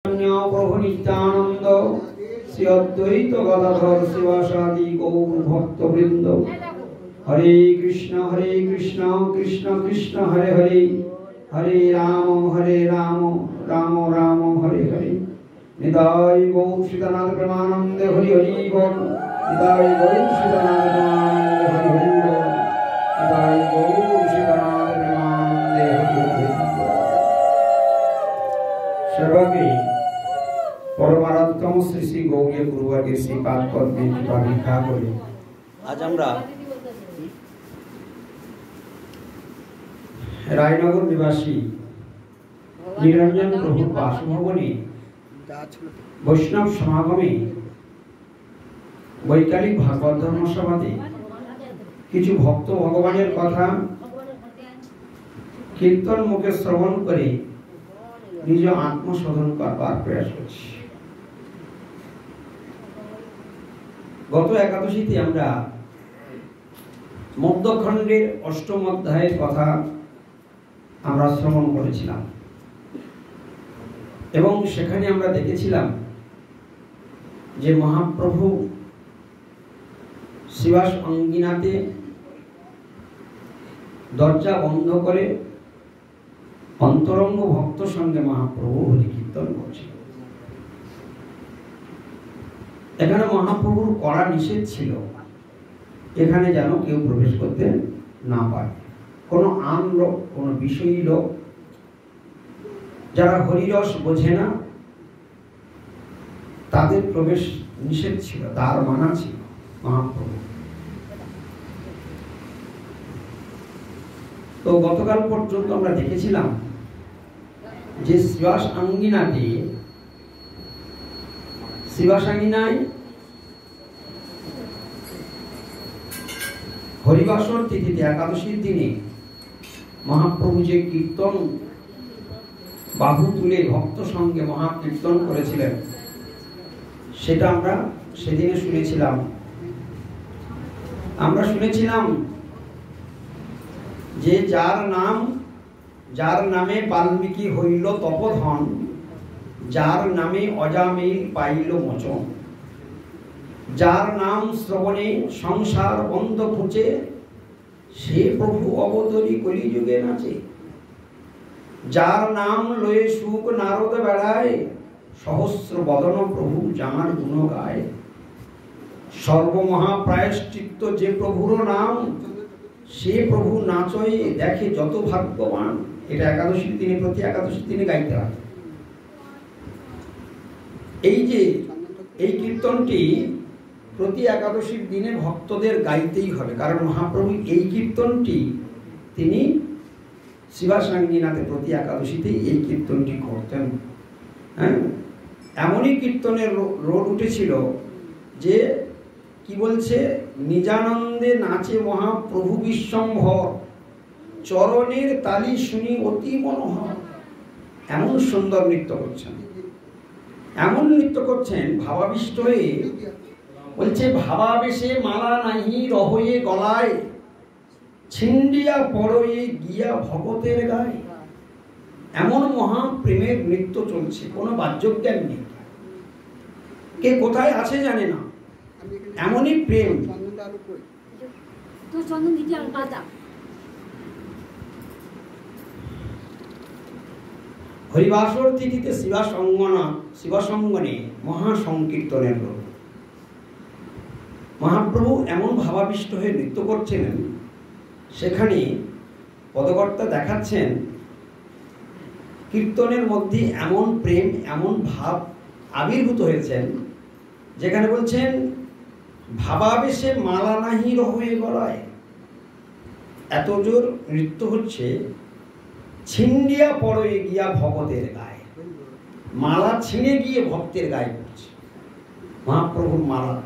प्रभु नित्यानंद श्री अद्वैत गदाधर शिवासादि गौर भक्त वृंद हरे कृष्ण कृष्ण कृष्ण हरे हरे हरे राम राम राम हरे हरे निताय गौर श्रीनाथ प्रेमानंद हरि हरि बोल निताय गौर श्रीनाथ प्रेमानंद हरि हरि बोल निताय गौर श्रीनाथ प्रेमानंद हरि हरि बोल। सर्वके परमाराध्यतम श्री श्री गौरी गुरुवर्गेर श्रीपाद पद्मे कृपा भिक्षा करे आज আমরা रायनगर निवासी निरंजन प्रभु बासभवने वैष्णव समागमे वैकालिक भागवत धर्म सभाते किछु भक्त भगवानेर कथा कीर्तन मुखे श्रवण करे निज आत्मशोधन करबार प्रयास करछि। गत एकादशीते आमरा मध्यखण्डेर अष्टम अध्यायेर कथा আমরা শ্রবণ করেছিলাম এবং সেখানে আমরা দেখেছিলাম যে মহাপ্রভু শিবাস অঙ্গিনাতে দরজা বন্ধ করে অন্তরঙ্গ ভক্ত সঙ্গে মহাপ্রভু হরি কীর্তন করছিলেন। এখানে মহাপ্রভুর কড়া নিষেধ ছিল এখানে যেন কেউ প্রবেশ করতে না পারে। কোনো আন লোক কোনো বিষয়ী লোক যারা হরিরস বোঝে না তাদের প্রবেশ নিষেধ ছিল, তার মানা ছিল মহাপ্রভু। তো গতকাল পর্যন্ত আমরা দেখেছিলাম যে শিবাস আঙ্গিনায় হরিবাসর তিথিতে একাদশীর দিনে মহাপ্রভু যে কীর্তন বাহু তুলে ভক্ত সঙ্গে মহাকীর্তন করেছিলেন সেটা আমরা সেদিনে শুনেছিলাম। আমরা শুনেছিলাম যে যার নামে বাল্মীকি হইল তপধন, যার নামে অজামিল পাইল মোচন, যার নাম শ্রবণে সংসার বন্ধ খুঁজে সে প্রভু অবতরী কলিযুগে নাচে, যার নাম লয়ে সুখ নারদ বেড়ায় সহস্র বদন প্রভু যার গুণ গায়, সর্বমহা প্রায়শ্চিত্ত যে প্রভুর নাম সে প্রভু নাচয়ে দেখে যত ভাগ্যবান। এটা একাদশীর দিনে প্রতি একাদশীর দিনে গাইতে হয়। এই কীর্তনটি প্রতি একাদশীর দিনে ভক্তদের গাইতেই হবে, কারণ মহাপ্রভু এই কীর্তনটি তিনি শিবাসাঙ্গীনাথে প্রতি একাদশীতেই এই কীর্তনটি করতেন। হ্যাঁ, এমনই কীর্তনের রোল উঠেছিল যে কি বলছে, নিজানন্দে নাচে মহাপ্রভু বিশ্বম্ভর, চরণের তালি শুনি অতি মনোহর। এমন সুন্দর নৃত্য করছেন ভাবাবিষ্ট হয়ে। বলছে ভাবাবেশে মালা নাহি রহয়ে গলায়, ছিন্ডিয়া পড়য়ে গিয়া ভগতের গায়। এমন মহা প্রেমের নৃত্য চলছে, কোনো বাহ্যজ্ঞান নেই, কে কোথায় আছে জানে না, এমনই প্রেম। হরিবাসর তিথিতে শিবাসঙ্গনে মহাসংকীর্তনের রূপ। মহাপ্রভু এমন ভাবাবিষ্ট হয়ে নৃত্য করছিলেন, সেখানে পদকর্তা দেখাচ্ছেন কীর্তনের মধ্যে এমন প্রেম এমন ভাব আবির্ভূত হয়েছেন, যেখানে বলছেন ভাবাবেশে মালা নাহি রহয়ে গলায়। এত জোর নৃত্য হচ্ছে, ছিন্ডিয়া পড়ে গিয়া ভগতের গায়ে, মালা ছিঁড়ে গিয়ে ভক্তের গায়ে পড়ছে মহাপ্রভুর মালা।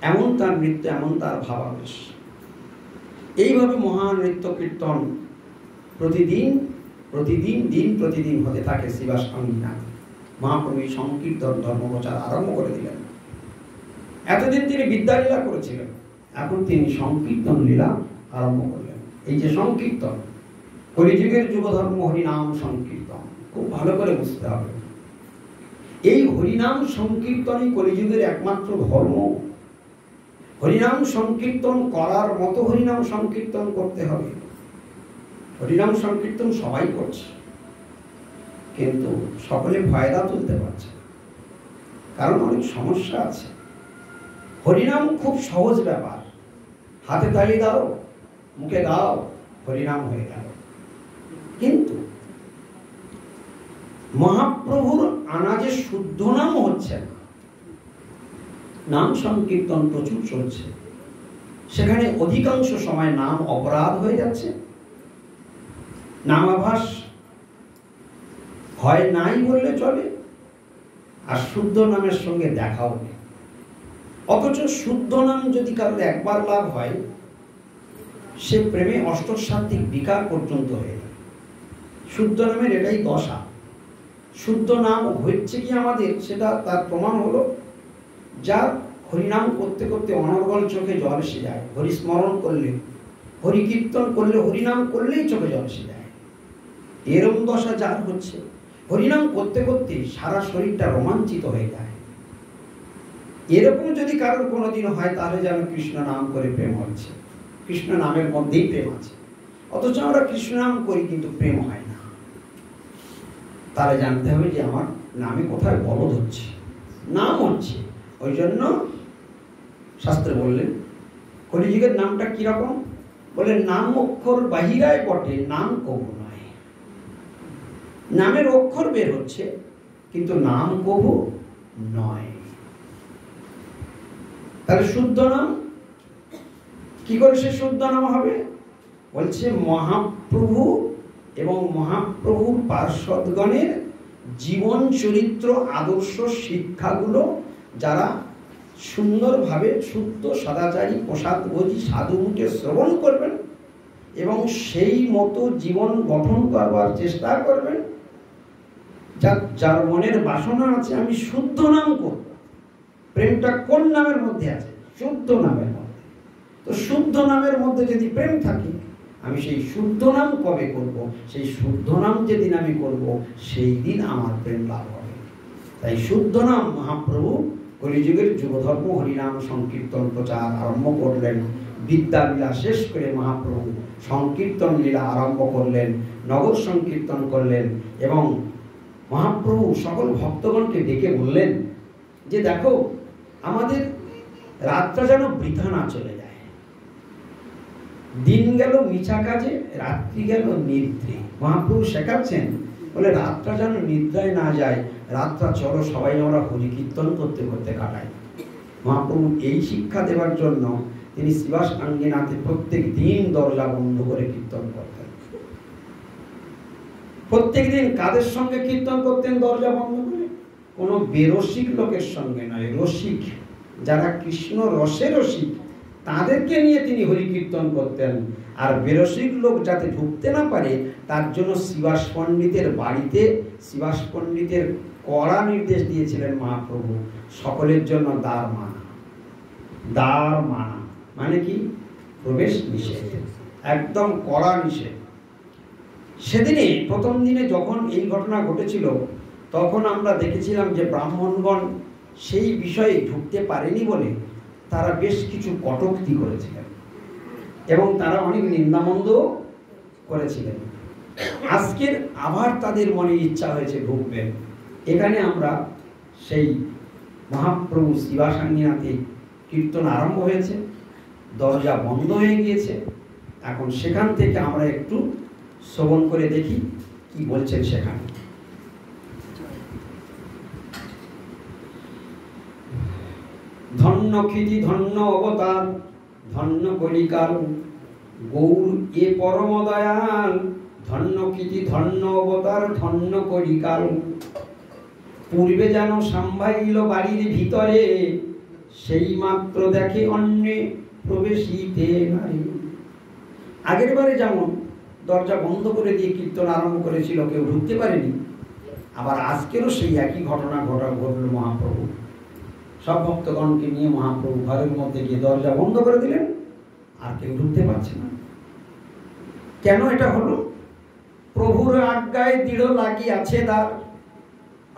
এমন তার নৃত্য, এমন তার ভাবাবেশ। এইভাবে মহান নৃত্য কীর্তন প্রতিদিন হতে থাকে শিবাসাঙ্গীনাথ। মহাপ্রভু সংকীর্তন ধর্মপ্রচার আরম্ভ করে দিলেন। এতদিন তিনি বিদ্যালীলা করেছিলেন, এখন তিনি সংকীর্তন লীলা আরম্ভ করলেন। এই যে সংকীর্তন, কলিযুগের যুগধর্ম হরিনাম সংকীর্তন, খুব ভালো করে বুঝতে হবে। এই হরিনাম সংকীর্তনই কলিযুগের একমাত্র ধর্ম। হরিনাম সংকীর্তন করার মতো হরিনাম সংকীর্তন করতে হবে। হরিনাম সংকীর্তন সবাই করছে, কিন্তু সকলে ফায়দা তুলতে পারছে, কারণ অনেক সমস্যা আছে। হরিনাম খুব সহজ ব্যাপার, হাতে তালি দাও, মুখে গাও, হরিনাম হয়ে গেল। কিন্তু মহাপ্রভুর আনাজে শুদ্ধ নাম হচ্ছে না, নাম সংকীর্তন প্রচুর চলছে, সেখানে অধিকাংশ সময় নাম অপরাধ হয়ে যাচ্ছে, নামাভাস হয় নাই বললে চলে, আর শুদ্ধ নামের সঙ্গে দেখাও নেই। অথচ শুদ্ধ নাম যদি কারোর একবার লাভ হয়, সে প্রেমে অষ্টসাত্ত্বিক বিকার পর্যন্ত হয়ে যায়। শুদ্ধ নামের এটাই দশা। শুদ্ধ নাম হচ্ছে কি আমাদের, সেটা তার প্রমাণ হলো যার হরিনাম করতে করতে অনর্গল চোখে জল এসে যায়, হরিস্মরণ করলে, হরিকীর্তন করলে, হরিনাম করলেই চোখে জল এসে যায়। এরম দশা যার হচ্ছে, হরিনাম করতে করতে সারা শরীরটা রোমাঞ্চিত হয়ে যায়। এরকম যদি কারোর কোনোদিন হয়, তাহলে যেন কৃষ্ণ নাম করে প্রেম হচ্ছে, কৃষ্ণ নামের মধ্যেই প্রেম আছে। অথচ আমরা কৃষ্ণ নাম করি কিন্তু প্রেম হয় না। তাহলে জানতে হবে যে আমার নামে কোথায় বলদ হচ্ছে, নাম হচ্ছে। ওই জন্য শাস্ত্রে বললেন কলিযুগের নামটা কিরকম, বলে নাম অক্ষর বাহিরায় বটে, নাম কবু নয়। নামের অক্ষর বের হচ্ছে, কিন্তু নাম কবু নয়। তাহলে শুদ্ধ নাম কি করে সে শুদ্ধ নাম হবে? বলছে মহাপ্রভু এবং মহাপ্রভুর পার্শ্বদগণের জীবন চরিত্র আদর্শ শিক্ষাগুলো যারা সুন্দরভাবে শুদ্ধ সদাচারী প্রসাদভোজী সাধু মুখে শ্রবণ করবেন এবং সেই মতো জীবন গঠন করবার চেষ্টা করবেন, যার মনের বাসনা আছে আমি শুদ্ধ নাম করব। প্রেমটা কোন নামের মধ্যে আছে? শুদ্ধ নামের মধ্যে। তো শুদ্ধ নামের মধ্যে যদি প্রেম থাকে, আমি সেই শুদ্ধ নাম কবে করব? সেই শুদ্ধ নাম যেদিন আমি করব, সেই দিন আমার প্রেম লাভ হবে। তাই শুদ্ধ নাম মহাপ্রভু কলিযুগের যুগধর্ম হরিনাম সংকীর্তন প্রচার আরম্ভ করলেন। বিদ্যালীলা শেষ করে মহাপ্রভু সংকীর্তন লীলা আরম্ভ করলেন, নগর সংকীর্তন করলেন এবং মহাপ্রভু সকল ভক্তগণকে ডেকে বললেন যে দেখো, আমাদের রাতটা যেন বৃথা না চলে যায়। দিন গেল মিছা কাজে, রাত্রি গেল নিদ্রে। মহাপ্রভু শেখাচ্ছেন, বলে রাতটা যেন নিদ্রায় না যায়, রাতটা চলো সবাই আমরা হরি কীর্তন করতে করতে কাটাই। মহাপ্রভু এই শিক্ষা দেওয়ার জন্য তিনি শ্রীবাস আঙ্গিনাতে প্রত্যেক দিন দরজা বন্ধ করে কীর্তন করতেন। প্রত্যেক দিন কাদের সঙ্গে কীর্তন করতেন দরজা বন্ধ করে? কোনো বেরসিক লোকের সঙ্গে নয়, রসিক যারা কৃষ্ণ রসে রসিক তাদেরকে নিয়ে তিনি হরি কীর্তন করতেন। আর বেরসিক লোক যাতে ঢুকতে না পারে তার জন্য শ্রীবাস পণ্ডিতের বাড়িতে শ্রীবাস পণ্ডিতের কড়া নির্দেশ দিয়েছিলেন মহাপ্রভু, সকলের জন্য দ্বার মানা। দ্বার মানা মানে কি? প্রবেশ নিষেধ, একদম কড়া নিষেধ। সেদিনে প্রথম দিনে যখন এই ঘটনা ঘটেছিল, তখন আমরা দেখেছিলাম যে ব্রাহ্মণগণ সেই বিষয়ে ঢুকতে পারেনি বলে তারা বেশ কিছু কটূক্তি করেছিলেন এবং তারা অনেক নিন্দামন্দ করেছিলেন। আজকের আবার তাদের মনে ইচ্ছা হয়েছে ঢুকবেন। এখানে আমরা সেই মহাপ্রভু শ্রীবাস আঙ্গিনাতে কীর্তন আরম্ভ হয়েছে, দরজা বন্ধ হয়ে গিয়েছে। এখন সেখান থেকে আমরা একটু শ্রবণ করে দেখি কি বলছেন সেখানে। ধন্য খ্যাতি ধন্য অবতার ধন্য কলিকাল, গৌর এ পরম দয়াল, ধন্য খ্যাতি ধন্য অবতার ধন্য কলিকাল। পূর্বে যেন সাম্ভাইল বাড়ির ভিতরে, সেই মাত্র দেখে অন্যে প্রবেশিতে নারী। আগের বারে যেমন দরজা বন্ধ করে দিয়ে কীর্তন আরম্ভ করেছিল, কেউ ঢুকতে পারেনি, আবার আজকেরও সেই একই ঘটনা ঘটল। মহাপ্রভু সব ভক্তগণকে নিয়ে মহাপ্রভু ঘরের মধ্যে গিয়ে দরজা বন্ধ করে দিলেন, আর কেউ ঢুকতে পারছে না। কেন এটা হলো? প্রভুর আজ্ঞায় দৃঢ় লাগিয়াছে দ্বার,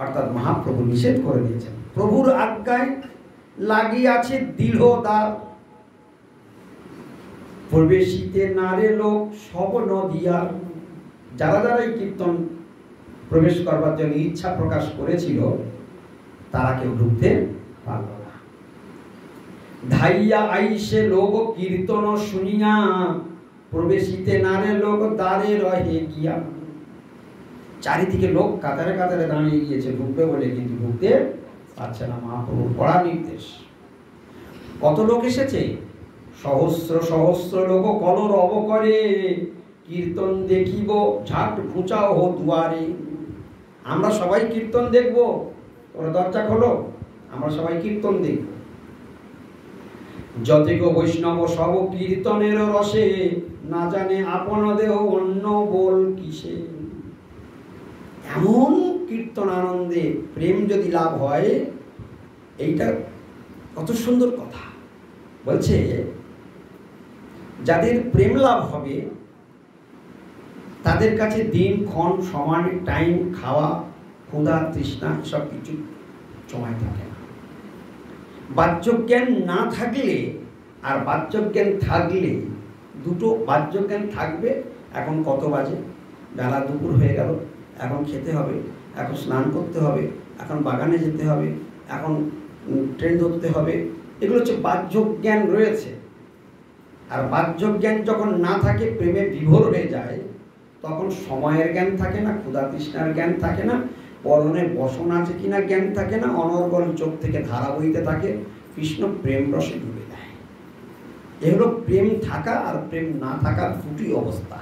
অর্থাৎ মহাপ্রভু নিষেধ করে দিয়েছেন। প্রভুর আজ্ঞায় লাগিয়াছে দৃঢ় দ্বার, প্রবেশিতে নারে লোক সব নদিয়া। যারা যারা এই কীর্তন প্রবেশ করবার জন্য ইচ্ছা প্রকাশ করেছিল তারা কেউ ঢুকতে পারল না। ধাইয়া আইসে লোক কীর্তন শুনিয়া, প্রবেশিতে নারে লোক দ্বারে রহে গিয়া। চারিদিকে লোক কাতারে কাতারে দাঁড়িয়ে গিয়েছে ঢুকবে বলে, কিন্তু ঢুকতে পারছে না। মহাপ্রভুর কড়া নির্দেশ। কত লোক এসেছে? সহস্র সহস্র লোক কলরব করে, কীর্তন দেখিব ঝাট ঘুচাও হো দুয়ারে। আমরা সবাই কীর্তন দেখব, ওরা দরজা খোলো, আমরা সবাই কীর্তন দেখব। যতিক বৈষ্ণব সব কীর্তনের রসে, না জানে আপন দেহ অন্য বল কিসে। এমন কীর্তন আনন্দে প্রেম যদি লাভ হয়, এইটা কত সুন্দর কথা। বলছে যাদের প্রেম লাভ হবে তাদের কাছে দিন ক্ষণ সমান, টাইম, খাওয়া, ক্ষুধা, তৃষ্ণা সব কিছু সময় থাকে না। বাহ্যজ্ঞান না থাকলে আর বাহ্যজ্ঞান থাকলে, দুটো বাহ্যজ্ঞান থাকবে। এখন কত বাজে, বেলা দুপুর হয়ে গেল, এখন খেতে হবে, এখন স্নান করতে হবে, এখন বাগানে যেতে হবে, এখন ট্রেন ধরতে হবে, এগুলো হচ্ছে বাহ্যজ্ঞান রয়েছে। আর বাহ্যজ্ঞান যখন না থাকে, প্রেমে বিভোর হয়ে যায়, তখন সময়ের জ্ঞান থাকে না, ক্ষুধা তৃষ্ণার জ্ঞান থাকে না, পরনে বসন আছে কিনা জ্ঞান থাকে না, অনর্গল চোখ থেকে ধারা বইতে থাকে, কৃষ্ণ প্রেম রসে ডুবে দেয়। এগুলো প্রেম থাকা আর প্রেম না থাকার দুটি অবস্থা।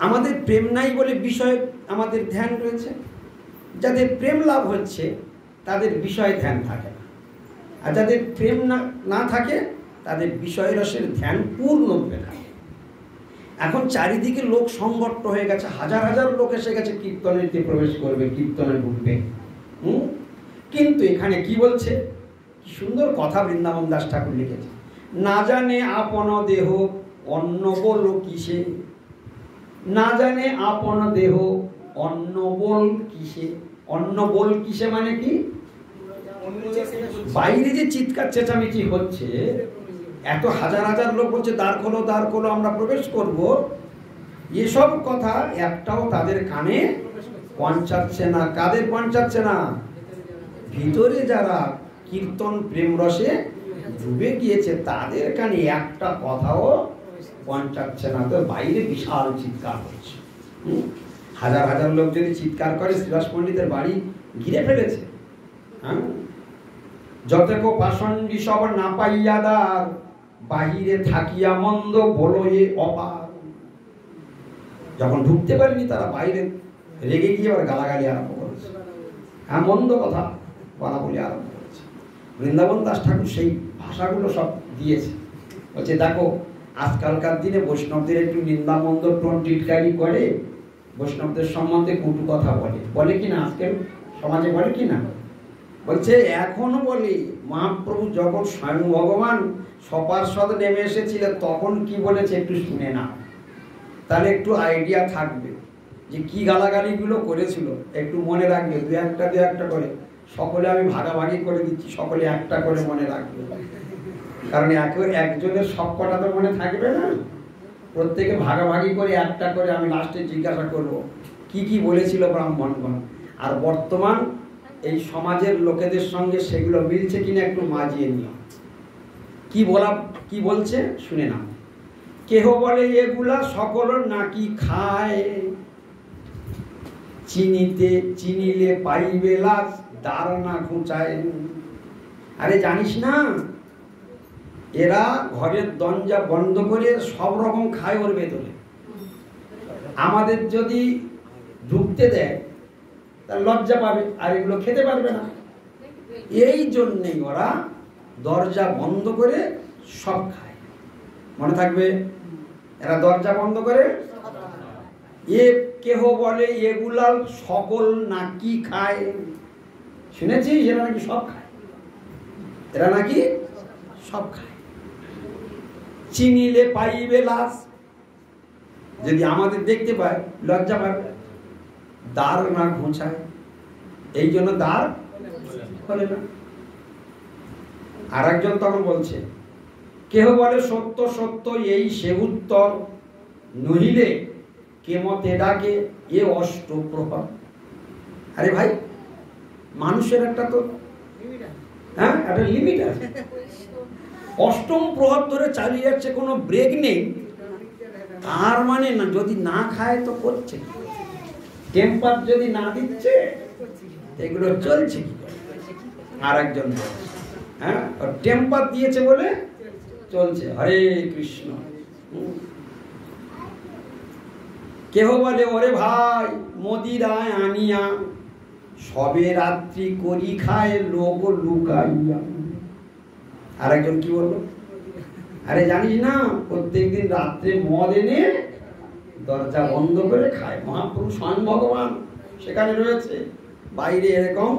আমাদের প্রেম নাই বলে বিষয়ে আমাদের ধ্যান রয়েছে। যাদের প্রেম লাভ হচ্ছে তাদের বিষয়ে ধ্যান থাকে না, আর যাদের প্রেম না থাকে তাদের বিষয় রসের ধ্যান পূর্ণরূপে থাকে। এখন চারিদিকে লোক সংগঠন হয়ে গেছে, হাজার হাজার লোক এসে গেছে কীর্তনেতে প্রবেশ করবে, কীর্তনে ঢুকবে। কিন্তু এখানে কি বলছে, কি সুন্দর কথা বৃন্দাবন দাস ঠাকুর লিখেছে, না জানে আপন দেহ অন্য বল কিসে। না জানে আপন দেহ অন্য বল কিসে। অন্য বল কিসে মানে কি? বাইরে যে চিৎকার চেঁচামেচি হচ্ছে, এত হাজার হাজার লোক বলছে দ্বার খোলো, দ্বার খোলো, আমরা প্রবেশ করব, এসব কথা একটাও তাদের কানে পৌঁছাচ্ছে না। কাদের পৌঁছাচ্ছে না? ভিতরে যারা কীর্তন প্রেম রসে ডুবে গিয়েছে তাদের কানে একটা কথাও পৌঁছাচ্ছে না। তো বাইরে বিশাল চিৎকার হচ্ছে, হাজার হাজার লোক যদি চিৎকার করে, শ্রীবাস পণ্ডিতের বাড়ি ঘিরে ফেলেছে। হ্যাঁ, যতক পাষণ্ডী সব না পাইয়া দ্বার, বাহিরে থাকিয়া মন্দ বলো এ অপার। যখন ঢুকতে পারেনি তারা বাইরে রেগে গিয়ে আবার গালাগালি আরম্ভ করেছে, হ্যাঁ, মন্দ কথা বলা বলি আরম্ভ করেছে। বৃন্দাবন দাস ঠাকুর সেই ভাষাগুলো সব দিয়েছে। বলছে দেখো, আজকালকার দিনে বৈষ্ণবদের একটু নিন্দা মন্দ টোন টিটকারি করে, বৈষ্ণবদের সম্বন্ধে কটু কথা বলে কিনা আজকের সমাজে, বলে কিনা? বলছে এখনো বলি। মহাপ্রভু যখন স্বয়ং ভগবান সপার্ষদ নেমে এসেছিলেন তখন কি বলেছে একটু শুনে না, তাহলে একটু আইডিয়া থাকবে যে কি গালাগালিগুলো করেছিল, একটু মনে রাখবে। দু একটা করে সকলে আমি ভাগাভাগি করে দিচ্ছি, সকলে একটা করে মনে রাখবে। কারণ একজনের সব কটা তো মনে থাকবে না, প্রত্যেকে ভাগাভাগি করে একটা করে আমি লাস্টে জিজ্ঞাসা করব কি কি বলেছিল ব্রাহ্মণগণ, আর বর্তমান এই সমাজের লোকেদের সঙ্গে সেগুলো মিলছে কিনা একটু মাজিয়ে নিও। কি বলছে শুনে নাও। কেহ বলে এগুলা সকল নাকি খায়, চিনিলে পাইবে লাজ, দ্বার না ঘুচায়। আরে জানিস না, এরা ঘরের দরজা বন্ধ করে সব রকম খায় ওর ভেতরে। আমাদের যদি ঢুকতে দেয় তার লজ্জা পাবে, আর এগুলো খেতে পারবে না। এই জন্যেই ওরা দরজা বন্ধ করে সব খায়। মনে থাকবে, এরা দরজা বন্ধ করে। এ কেহ বলে এগুলা সকল নাকি খায়, শুনেছিস? এরা নাকি সব খায়, এরা নাকি সব খায়। চিনিলে পাইবে লাজ, যদি আমাদের দেখতে পায় লজ্জা পাবে। দ্বার না ঘুচায়, এই জন্য দ্বার খোলে না। আর একজন তখন বলছে, কেহ বলে সত্য সত্য এই সে উত্তর, নহিলে কেমতে ডাকে এ অষ্টপ্রহর। আরে ভাই, মানুষের একটা তো একটা লিমিট আছে। অষ্টম প্রহর ধরে চালিয়ে যাচ্ছে, কোনো ব্রেক নেই। তার মানে না, যদি না খায় তো করছে, টেম্পার যদি না দিচ্ছে এগুলো চলছে কি করে? আর একজন টেম্পার দিয়েছে বলে চলছে। হরে কৃষ্ণ। কেহ বলে ওরে ভাই মদিরায় আনিয়া, সবে রাত্রি করি খায় লোক লুকাইয়া। আর একজন কি বললো, আরে জানিস না প্রত্যেকদিন রাত্রে মদ এনে দরজা বন্ধ করে খায়। মহাপুরুষ স্বয়ং ভগবান সেখানে রয়েছে, বাইরে এরকম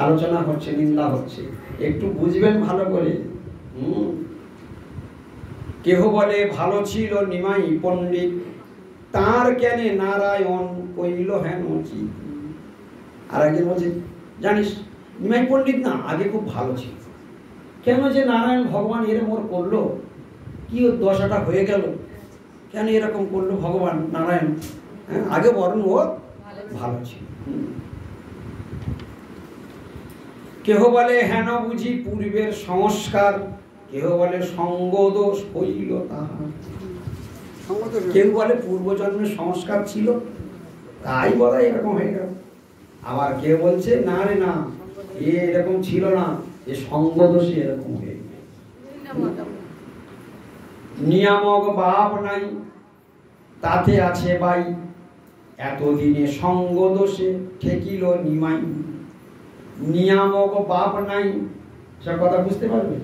আলোচনা হচ্ছে, নিন্দা হচ্ছে। একটু বুঝবেন ভালো করে। কেহ বলে ভালো ছিল নিমাই পণ্ডিত, তার কেনে নারায়ণ কইল হেন উচিত। আর একজন বলছে, জানিস নিমাই পণ্ডিত না আগে খুব ভালো ছিল, কেন যে নারায়ণ ভগবান এরকম ওর করলো, কি ওর দশাটা হয়ে গেল, কেন এরকম করলো ভগবান নারায়ণ? আগে বরং ও ভালো ছিল। কেহ বলে হেন বুঝি পূর্বের সংস্কার, কেহ বলে সঙ্গ দোষ হইল তাহার। কেউ বলে পূর্বজন্মের সংস্কার ছিল তাই বলা এরকম হয়ে গেল। আবার কেউ বলছে না রে না, এরকম ছিল না, এ সঙ্গ দোষে এরকম হয়ে গেল। নিয়ামক বাপ নাই তাতে আছে বাই, এতদিনে সঙ্গ দোষে ঠেকিল নিমাই। নিয়ামক বাপ নাই, সে কথা বুঝতে পারবে?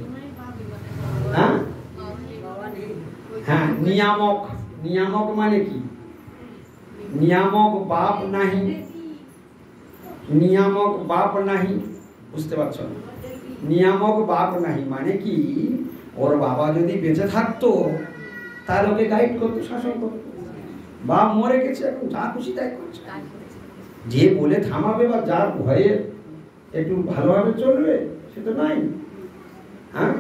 হ্যাঁ হ্যাঁ, নিয়ামক, নিয়ামক মানে কি? নিয়ামক বাপ নাহি, নিয়ামক বাপ নাহি, বুঝতে পারছো না? নিয়ামক বাপ নাহি মানে কি, ওর বাবা যদি বেঁচে থাকতো তার ওকে গাইড করতো, শাসন করতো। বাপ মরে গেছে, এখন যা খুশি তাই করছে। যে বলে থামাবে বা যার ভয়ে একটু ভালোভাবে চলবে সে তো নাই। হ্যাঁ,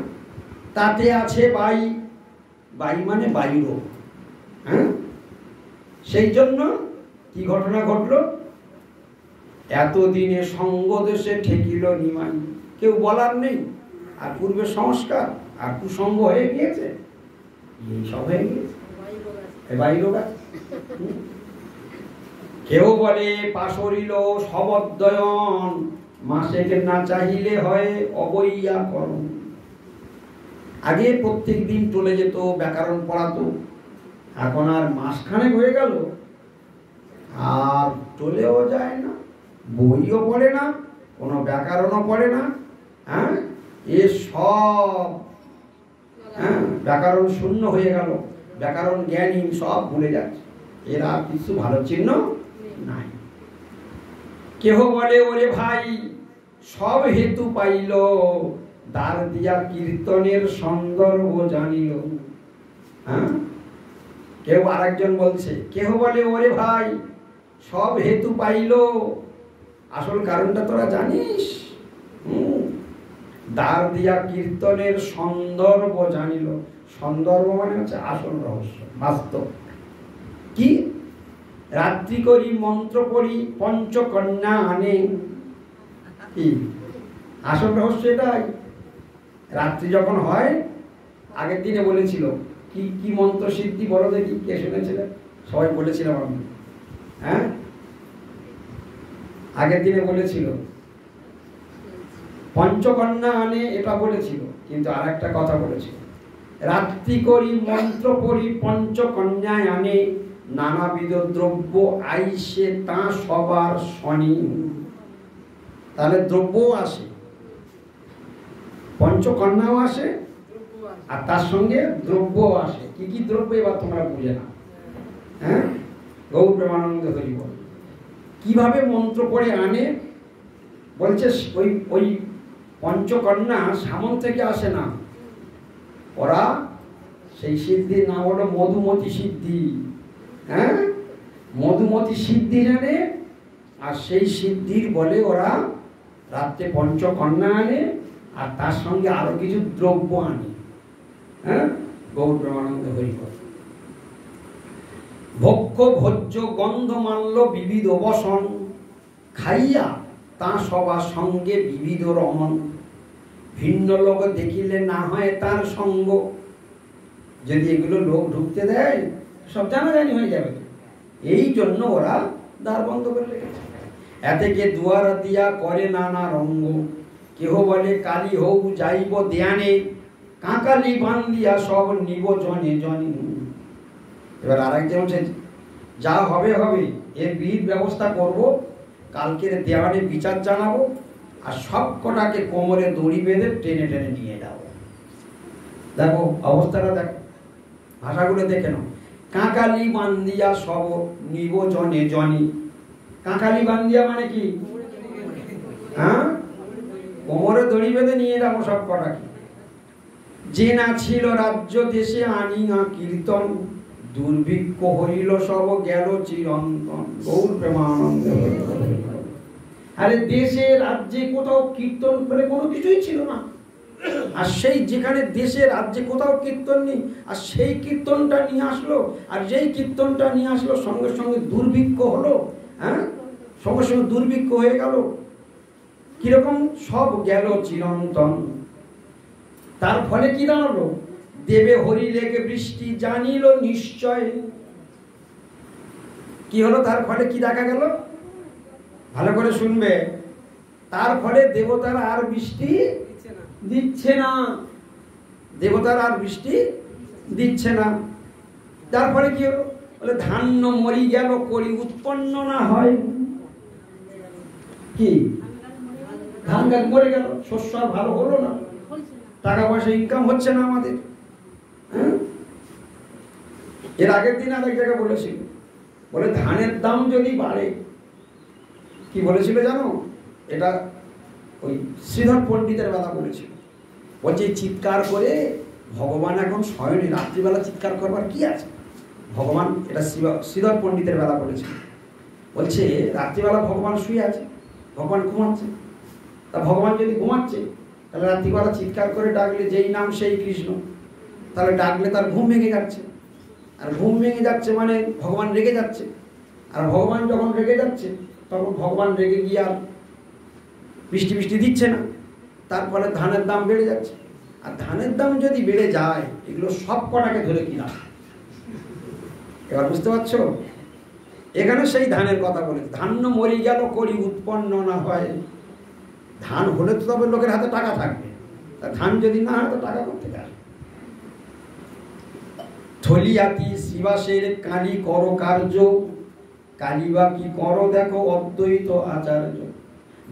তাতে আছে বাই, বাই মানে বাইর। হ্যাঁ, সেই জন্য কি ঘটনা ঘটলো, এতদিনে সঙ্গ দেশে ঠেকিল নিমাই। কেউ বলার নেই, আর পূর্বের সংস্কার আর কুসঙ্গ হয়ে গিয়েছে, এই সব হয়ে গিয়েছে, বাইর। কেউ বলে পাশরিল সবদ্বয়ন, মাসেকে না চাহিলে হয় অবৈয়া করণ। আগে প্রত্যেক দিন চলে যেত, ব্যাকরণ পড়াতো, এখন আর মাসখানেক হয়ে গেল আর চলেও যায় না, বইও পড়ে না, কোনো ব্যাকরণও পড়ে না। হ্যাঁ, এ সব ব্যাকরণ শূন্য হয়ে গেল, ব্যাকরণ জ্ঞানী সব ভুলে যাচ্ছে, এর আর কিছু ভালো চিহ্ন নাই। কেহ বলে ওরে ভাই সব হেতু পাইল, দ্বার দিয়া কীর্তনের সন্দর্ভ জানিল। হ্যাঁ, কেউ আরেকজন বলছে, কেহ বলে ওরে ভাই সব হেতু পাইল, আসল কারণটা তোরা জানিস? দ্বার দিয়া কীর্তনের সন্দর্ভ জানিল। সন্দর্ভ মানে হচ্ছে আসল রহস্য, বাস্তব। কি? রাত্রি করি মন্ত্র পড়ি পঞ্চকন্যা আনে। কি আসল রহস্য? এটাই। রাত্রি যখন হয়, আগের দিনে বলেছিল কি কি মন্ত্র সিদ্ধি বলো দেখি, কে শুনেছিলেন? সবাই বলেছিলাম আমি। হ্যাঁ, আগের দিনে বলেছিল পঞ্চকন্যা আনে, এটা বলেছিল, কিন্তু আর একটা কথা বলেছিল, রাত্রি করি মন্ত্র পড়ি পঞ্চকন্যায় আনে, নানাবিধ দ্রব্য আইসে তা সবার শনি। তাহলে দ্রব্যও আসে, পঞ্চকন্যাও আসে, আর তার সঙ্গে দ্রব্যও আসে। কি কি দ্রব্য এবার তোমরা বুঝে না? হ্যাঁ, গৌর প্রেমানন্দ হরি বল কিভাবে মন্ত্র পড়ে আনে। বলছে ওই ওই পঞ্চকন্যা সামন থেকে আসে না, ওরা সেই সিদ্ধির নাম হলো মধুমতি সিদ্ধি। হ্যাঁ, মধুমতি সিদ্ধি জানে আর সেই সিদ্ধির বলে ওরা রাত্রে পঞ্চকন্যা আনে, আর তার সঙ্গে আরো কিছু দ্রব্য আনে। হ্যাঁ, গৌর প্রেমানন্দ হরি বল। ভক্ষ ভোজ্য গন্ধ মাল্য বিবিধ বসন, খাইয়া তা সবার সঙ্গে বিবিধ রমন। ভিন্ন লোক দেখিলে না হয় তার সঙ্গ। যদি এগুলো লোক ঢুকতে দেয় সব জানাজানি হয়ে যাবে। এই জন্য ওরা দ্বার বন্ধ করে রেখেছে। এতেকে দুয়ার দিয়া করে নানা রঙ্গ। কেহ বলে কালী হৌ যাইব দেয়ানে, কাকালি বান্ধিয়া সব নিব জনে জনে। এবার আরেকজন বলছে যা হবে হবে, এর বিহিত ব্যবস্থা করব, কালকের দেওয়ানে বিচার জানাবো, আর সব কটাকে কোমরে দড়ি বেঁধে টেনে টেনে নিয়ে যাবো। দেখো অবস্থাটা, দেখো ভাষাগুলো দেখে নাও। কাকালি বান্ধিয়া সব নিব জনে জনি। কাকালি বান্ধিয়া মানে কি? হ্যাঁ, কোমরে দড়ি বেঁধে নিয়ে যাবো সব কটাকে। যে না ছিল রাজ্য দেশে আনিয়া কীর্তন, দুর্ভিক্ষ হইল সব গেল চিরন্তন। গৌর প্রেমানন্দ। আরে দেশে রাজ্যে কোথাও কীর্তন বলে কোনো কিছুই ছিল না, আর সেই যেখানে দেশে রাজ্যে কোথাও কীর্তন নেই, আর সেই কীর্তনটা নিয়ে আসলো, আর যেই কীর্তনটা নিয়ে আসলো সঙ্গে সঙ্গে দুর্ভিক্ষ হলো। হ্যাঁ, সঙ্গে সঙ্গে দুর্ভিক্ষ হয়ে গেল। কিরকম? সব গেল চিরন্তন। তার ফলে কি দাঁড়ালো? দেবে হরি লেগে বৃষ্টি জানিল নিশ্চয়। কি হলো? তার ফলে কি দেখা গেল? ভালো করে শুনবে। তার ফলে দেবতারা আর বৃষ্টি দিচ্ছে না। দেবতারা আর বৃষ্টি দিচ্ছে না। তার ফলে কি হলো? বলে ধান্য মরি গেল করি উৎপন্ন না হয়। কি? ধান গাছ মরে গেল, শস্য আর ভালো হলো না, টাকা পয়সা ইনকাম হচ্ছে না আমাদের। এর আগের দিন আরেক জায়গায় বলেছিল, বলে ধানের দাম যদি বাড়ে, কি বলেছিল জানো? এটা ওই শ্রীধর পণ্ডিতের বেলা বলেছিল। বলছে চিৎকার করে ভগবান এখন শয়নে, রাত্রিবেলা চিৎকার করবার কি আছে? ভগবান, এটা শ্রীধর পণ্ডিতের বেলা বলেছিল। বলছে রাত্রিবেলা ভগবান শুয়ে আছে, ভগবান ঘুমাচ্ছে। তা ভগবান যদি ঘুমাচ্ছে, তাহলে রাত্রিবেলা চিৎকার করে ডাকলে যেই নাম সেই কৃষ্ণ, তাহলে ডাকলে তার ঘুম ভেঙে যাচ্ছে। আর ঘুম ভেঙে যাচ্ছে মানে ভগবান রেগে যাচ্ছে। আর ভগবান যখন রেগে যাচ্ছে, তখন ভগবান রেগে গিয়ে আর বৃষ্টি বৃষ্টি দিচ্ছে না। তার ফলে ধানের দাম বেড়ে যাচ্ছে। আর ধানের দাম যদি বেড়ে যায়, এগুলো সব কটাকে ধরে কিনা। এবার বুঝতে পারছো? এখানে সেই ধানের কথা বলে, ধান্য মরি গেল করি উৎপন্ন না হয়। ধান হলে তো তবে লোকের হাতে টাকা থাকবে, তা ধান যদি না হয় তো টাকা করতে পারে। থলিয়াতি শিবাসের কালী কর কার্য, কালীবা কি করো দেখো অদ্বৈত আচার্য।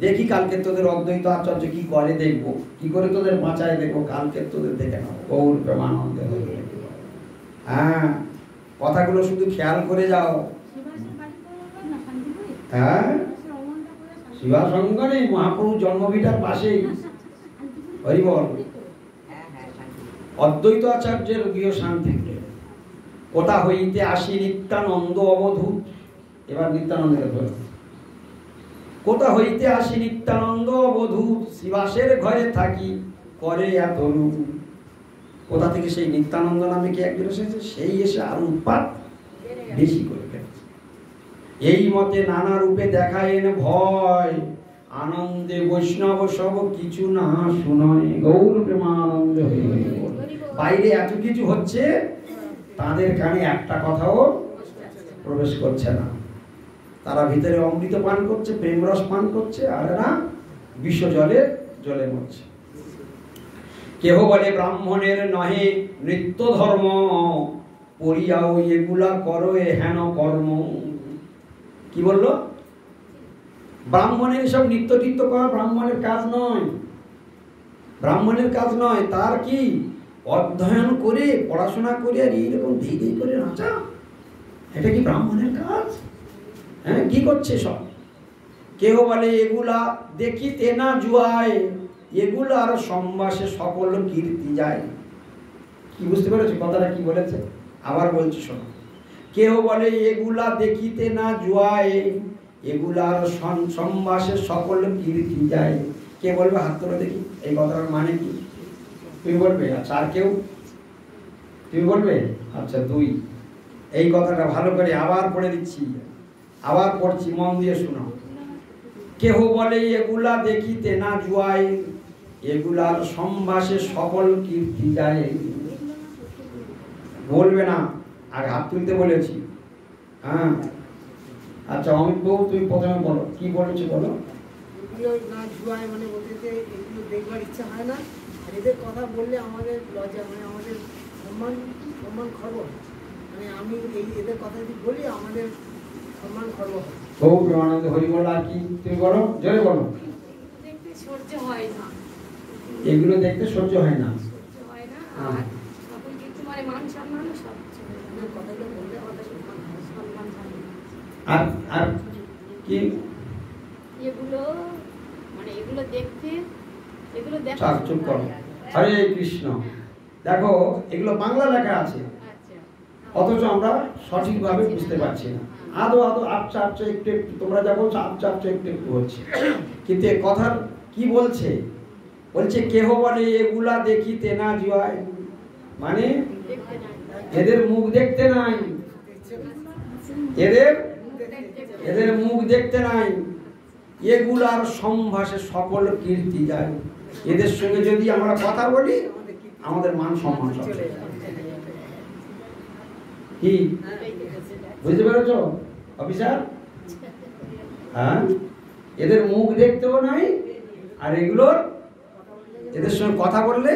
দেখি কালকে তোদের অদ্বৈত আচার্য কি করে, দেখবো কি করে তোদের বাঁচায়, দেখবো কালকে তোদের দেখে নাও। গৌর প্রেমানন্দ। হ্যাঁ, কথাগুলো শুধু খেয়াল করে যাও। হ্যাঁ, শিবাসঙ্গনে মহাপ্রভু জন্মভিটার পাশেই। হরি বল। অদ্বৈত আচার্যের গৃহ শান্তি। কোথা হইতে আসি নিত্যানন্দ অবধূত। এবার নিত্যানন্দের ধরে, কোথা হইতে আসি নিত্যানন্দ অবধূত, শিবাসের ঘরে থাকি করে এত রূপ। কোথা থেকে সেই নিত্যানন্দ নামে কি একজন এসেছে, সেই এসে আরো উৎপাত বেশি করে ফেলেছে। এই মতে নানা রূপে দেখায়েন ভয়, আনন্দে বৈষ্ণব সব কিছু না শুনয়। গৌর প্রেমানন্দ। বাইরে এত কিছু হচ্ছে, তাদের কানে একটা কথাও প্রবেশ করছে না। তারা ভিতরে অমৃত পান করছে, প্রেমরস পান করছে, আর এরা বিশ্ব জলে জলে মরছে। কেহ বলে ব্রাহ্মণের নহে নৃত্য ধর্ম, পড়িয়াও এগুলা করো হেন কর্ম। কি বললো? ব্রাহ্মণের সব নিত্য টিত্য করা ব্রাহ্মণের কাজ নয়। ব্রাহ্মণের কাজ নয়। তার কি? অধ্যয়ন করে, পড়াশোনা করে আর এইরকম ধীরে ধীরে করে নাচা, এটা কি ব্রাহ্মণের কাজ? হ্যাঁ, কি করছে সব? কেহ বলে এগুলা দেখিতে না জুয়ায়, এগুলা আর সম্বাসে সকল কীর্তি যায়। কি বুঝতে পেরেছো কথাটা কি বলেছে? আবার বলছি শোনো। কেহ বলে এগুলা দেখিতে না জুয়ায়, এগুলার সম্বাসে সকল কীর্তি যায়। কে বলবে? হাত তুলে দেখি। এই কথার মানে কি? তুমি বলবে? আচ্ছা, আর কেউ? তুমি বলবে? আচ্ছা, 2। এই কথাটা ভালো করে আবার পড়ে দিচ্ছি, আবার পড়ছি, মন দিয়ে শোনো। কেহ বলে এগুলা দেখিতে না জুয়ায়, এগুলার সম্বাসে সকল কীর্তি যায়। বলবে না, আর হাত তুলতে বলেছি। হ্যাঁ, আচ্ছা অমিত বাবু, তুমি প্রথমে বলো, কি বলেছো বলো। এগুলো না জুয়ায় মানে বলতে যে এগুলো দেখবার ইচ্ছা হয় না, আর এদের কথা বললে আমাদের লজ্জা, মানে আমাদের সম্মান খর্ব হয়। মানে আমি এদের কথা যদি বলি আমাদের সম্মান খর্ব হয়। বহু প্রেমানন্দ হরি বল। আর কি তুমি বলো, জোরে বলো। দেখতে সহ্য হয় না, এগুলো দেখতে সহ্য হয় না, সহ্য হয় না। আর তখন কিন্তু মানে মান সম্মান সব কথাগুলো বললে আমাদের সম্মান হয়। সম্মান হয় না। আর কি এগুলো মানে এগুলো দেখতে, এগুলো দেখা চাপ চুপ করো। হরে কৃষ্ণ। দেখো, এগুলো বাংলা লেখা আছে, আচ্ছা, অথচ আমরা সঠিকভাবে বুঝতে পারছি না। আদো আপচা আপচা একটু একটু, তোমরা যা বলছো আপচা আপচা একটু একটু হচ্ছে, কিন্তু এ কথার কি বলছে? বলছে কেহ বলে এগুলা দেখিতে না জুয়ায়, মানে দেখতে নাই, এদের মুখ দেখতে নাই, এদের মুখ দেখতে নাই, এগুলার সম্ভাষে সকল কীর্তি যায়। এদের সঙ্গে যদি আমরা কথা বলি আমাদের মান সম্মান সব চলে যায়। কি বুঝতে পেরেছ অফিসার? হ্যাঁ, এদের মুখ দেখতেও নাই, আর এগুলোর এদের সঙ্গে কথা বললে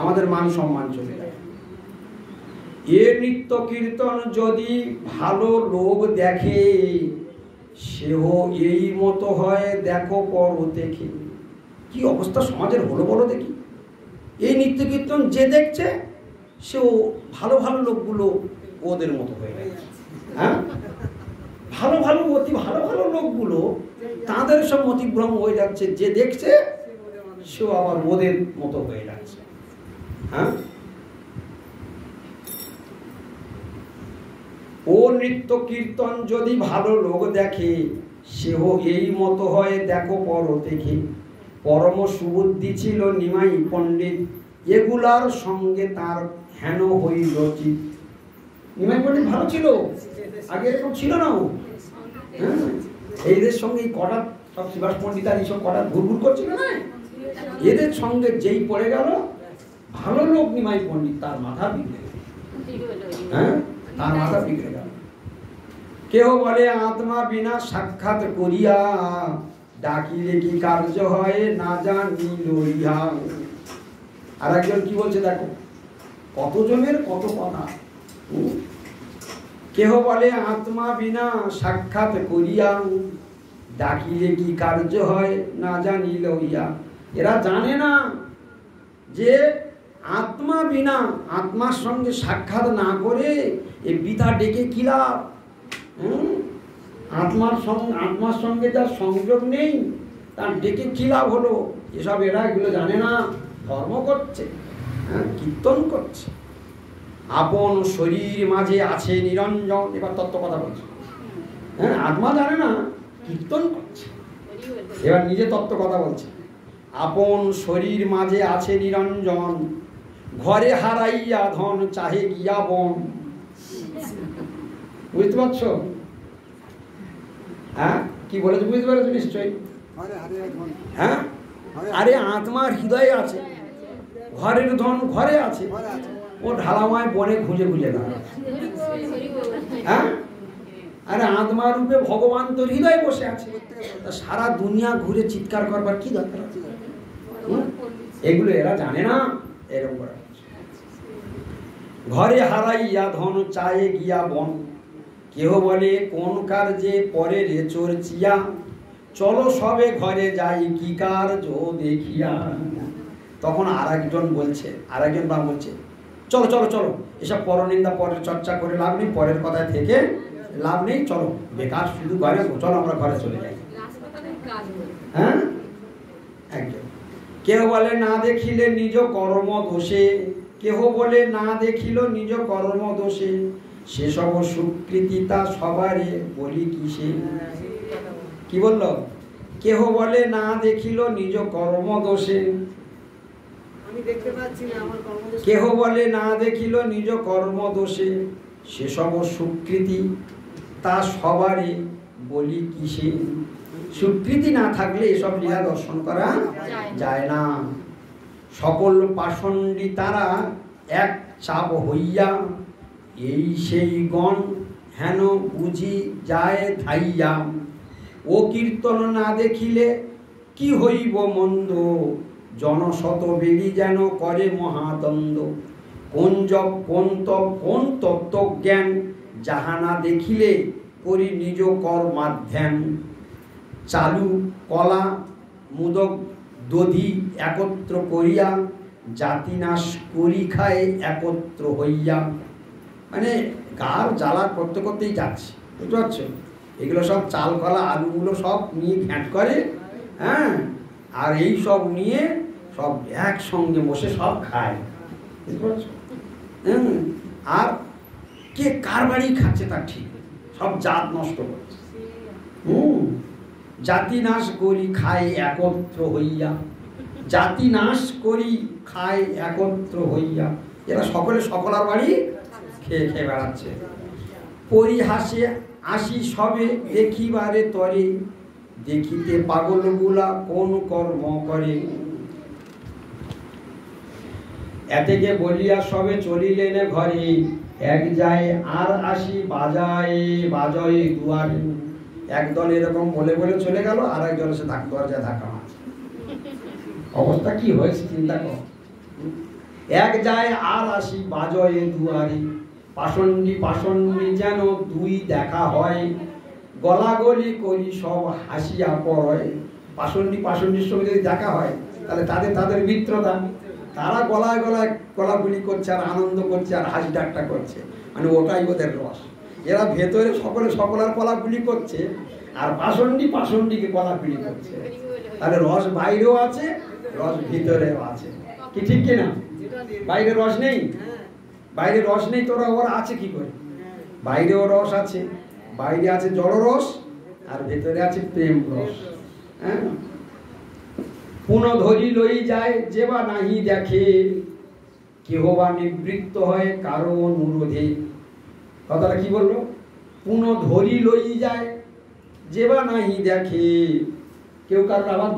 আমাদের মান সম্মান চলে যায়। এ নিত্য কীর্তন যদি ভালো লোক দেখে, সেও এই মতো হয় দেখো পর দেখে। কি অবস্থা সমাজের হলো বলো দেখি। এই নিত্য কীর্তন যে দেখছে সেও ভালো ভালো লোকগুলো ওদের মতো হয়ে গেছে। হ্যাঁ, ভালো ভালো অতি ভালো ভালো লোকগুলো তাদের সব মতিভ্রম হয়ে যাচ্ছে, যে দেখছে সেও আবার ওদের মতো হয়ে যাচ্ছে। হ্যাঁ, ও নৃত্য কীর্তন যদি ভালো লোক দেখে, সেও এই মতো হয় দেখো পর দেখে। পরম সুবুদ্ধি ছিল নিমাই পণ্ডিত, এগুলার সঙ্গে তার হেন হইল চিত। নিমাই পণ্ডিত ভালো ছিল, আগে এরকম ছিল না ও। হ্যাঁ, এদের সঙ্গে কটা সব শিবাস পণ্ডিত আর এইসব কটা ঘুরঘুর করছিল না, এদের সঙ্গে যেই পড়ে গেল ভালো লোক নিমাই পণ্ডিত, তার মাথা বিগড়ে গেল। হ্যাঁ, তার মাথা বিগড়ে গেল। কেউ বলে আত্মা বিনা সাক্ষাৎ করিয়া, ডাকিলে কি কার্য হয় না জানি লইয়া। আর একজন কি বলছে দেখো, কতজনের কত কথা। কেহ বলে আত্মা বিনা সাক্ষাৎ করিয়া, ডাকিলে কি কার্য হয় না জানি লইয়া। এরা জানে না যে আত্মা বিনা, আত্মার সঙ্গে সাক্ষাৎ না করে এ বৃথা ডেকে কি লাভ। আত্মার সঙ্গে যার সংযোগ নেই তার ডেকে কি লাভ হলো, এসব এরা এগুলো জানে না। ধর্ম করছে, কীর্তন করছে। আপন শরীর মাঝে আছে নিরঞ্জন। এবার তত্ত্ব কথা বলছে। হ্যাঁ, আত্মা জানে না, কীর্তন করছে। এবার নিজে তত্ত্ব কথা বলছে। আপন শরীর মাঝে আছে নিরঞ্জন, ঘরে হারাইয়া ধন চাহে গিয়া বন। বুঝতে পারছো? হ্যাঁ, কি বলেছে বুঝতে পেরেছো নিশ্চয়ই? হ্যাঁ, আরে আত্মার হৃদয়ে আছে, ঘরের ধন ঘরে আছে, ও ঢালামায় বনে খুঁজে খুঁজে দাঁড়ায়। হ্যাঁ, আরে আত্মা রূপে ভগবান তোর হৃদয়ে বসে আছে, সারা দুনিয়া ঘুরে চিৎকার করবার কি দরকার আছে? এগুলো এরা জানে না। এরকম করে ঘরে হারাইয়া ধন চায়ে গিয়া বন, কেহ বলে কোন কার্যে পরে রে চর্চিয়া, চলো সবে ঘরে যাই কি কার্য দেখিয়া। তখন আরেকজন বলছে, আরেকজন বা বলছে চলো চলো চলো, এসব পরনিন্দা পরের চর্চা করে লাভ নেই, পরের কথায় থেকে লাভ নেই, চলো বেকার শুধু ঘরে, চলো আমরা ঘরে চলে যাই। হ্যাঁ, একদম। কেহ বলে না দেখিলে নিজ কর্ম দোষে, কেহ বলে না দেখিল নিজ কর্ম দোষে, সেসব সুকৃতি তা সবারে বলি কিসে। কি বলল? কেহ বলে না দেখিল নিজ কর্ম দোষে, আমি দেখতে পাচ্ছি না আমার কর্মদোষ। কেহ বলে না দেখিল নিজ কর্ম দোষে, সেসব সুকৃতি তা সবারে বলি কিসে। সুকৃতি না থাকলে এসব লীলা দর্শন করা যায় না। সকল পাষণ্ডী তারা এক চাপ হইয়া, এই সেই গণ হেন বুঝি যায় ধাইয়া। ও কীর্তন না দেখিলে কি হইব মন্দ, জনশত বেড়ি যেন করে মহাদ্বন্দ্ব। কোন জপ কোন তপ কোন তত্ত্বজ্ঞান, যাহা না দেখিলে করি নিজ কর্মাধ্যান। চালু কলা মুদক দধি একত্র করিয়া, জাতি নাশ করি খায় একত্র হইয়া। মানে গার জ্বালা করতে করতেই যাচ্ছে, বুঝতে পারছো? এগুলো সব চাল কলা আলুগুলো সব নিয়ে ঘ্যাঁট করে, হ্যাঁ, আর এই সব নিয়ে সব একসঙ্গে বসে সব খায়, বুঝতে পারছো? আর কে কার বাড়ি খাচ্ছে তার ঠিক, সব জাত নষ্ট করছে। জাতি নাশ করি খায় একত্র হইয়া, জাতি নাশ করি খায় একত্র হইয়া। এরা সকলে সকলার বাড়ি খেয়ে খেয়ে বেড়াচ্ছে। পরিহাসে আসি সবে দেখিবারে তরে, দেখিতে পাগলগুলা কোন কর্ম করে। এতেকে বলিয়া সবে চলিলেন ঘরে, এক যায় আর আসি বাজায় বাজয় দুয়ারে। একদল এরকম বলে বলে চলে গেল, আর একজন এসে দরজায় ধাক্কা মারছে। অবস্থা কি হয়েছে চিন্তা কর। এক যায় আর আসি বাজয় দুয়ারে, পাষণ্ডী পাষণ্ডী যেন দুই দেখা হয়, গলাগলি করি সব হাসিয়া পড়য়। পাষণ্ডী পাষণ্ডীর সঙ্গে যদি দেখা হয় তাহলে তাদের মিত্রতা, তারা গলায় গলায় গলাগুলি করছে আর আনন্দ করছে আর হাসি ঠাট্টা করছে, মানে ওটাই ওদের রস। এরা ভেতরে সকলে সকলের গলাগুলি করছে আর পাষণ্ডী পাষণ্ডীকে গলাগুলি করছে, তাহলে রস বাইরেও আছে রস ভিতরেও আছে। কি ঠিক কিনা? বাইরে রস নেই, বাইরে রস নেই, তোরা ওরা আছে কি করে? বাইরেও রস আছে, বাইরে আছে জড়রস আর ভেতরে আছে প্রেম রস। হ্যাঁ, পুনঃ ধরি লই যায় যে বা নাহি দেখে, কেহ বা নিবৃত্ত হয় কারো অনুরোধে। কথাটা কি বললো? পুনঃ ধরি লই যায় যে বা নাহি দেখে, কেউ কারোর আবার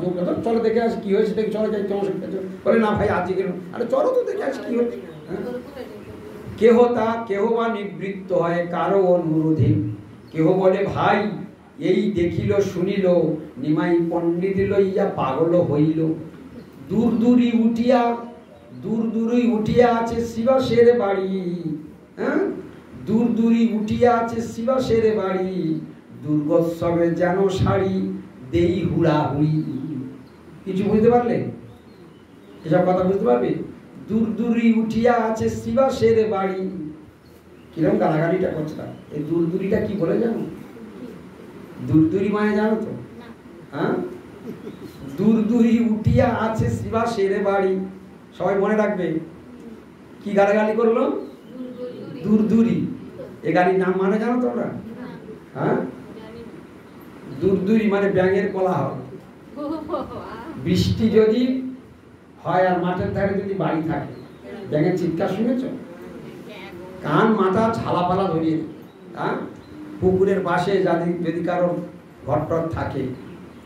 চলো দেখে আসি কি হয়েছে, দেখে চলো যাই তোমার সঙ্গে বলে না ভাই আজকে কেন, আরে চলো তো দেখে আসি কি হয়েছে। কেহ বা নিবৃত্ত হয় কারো অনুরোধে, কেহ বলে ভাই এই দেখিল শুনিল, নিমাই পণ্ডিত লইয়া পাগল হইল। দূর দূরই উঠিয়া আছে শিবাসের বাড়ি, হ্যাঁ, দূর দূরই উঠিয়া আছে শিবাসের বাড়ি, দুর্গোৎসবে যেন শাড়ি দেই হুড়াহুড়ি। কিছু বুঝতে পারলে? এসব কথা বুঝতে পারবে? দূর দূরই উঠিয়া আছে শিবাসের বাড়ি। কিরকম গালাগালিটা করছে না? এই দূরদূরিটা কি বলে জানো? দূরদূরি মানে জানো তো? হ্যাঁ, দূরদূরি উঠিয়া আছে শিবাসের বাড়ি। সবাই মনে রাখবে। কি গালাগালি করলো? দূরদূরি। এ গাড়ির নাম মানে জানো তোমরা? হ্যাঁ, দূরদূরি মানে ব্যাঙের কোলাহল। বৃষ্টি যদি হয় আর মাঠের ধারে যদি বাড়ি থাকে, ব্যাঙের চিৎকার শুনেছো? কান মাথা ঝালাপালা ধরিয়ে। হ্যাঁ, পুকুরের পাশে যদি কারো ঘরটর থাকে,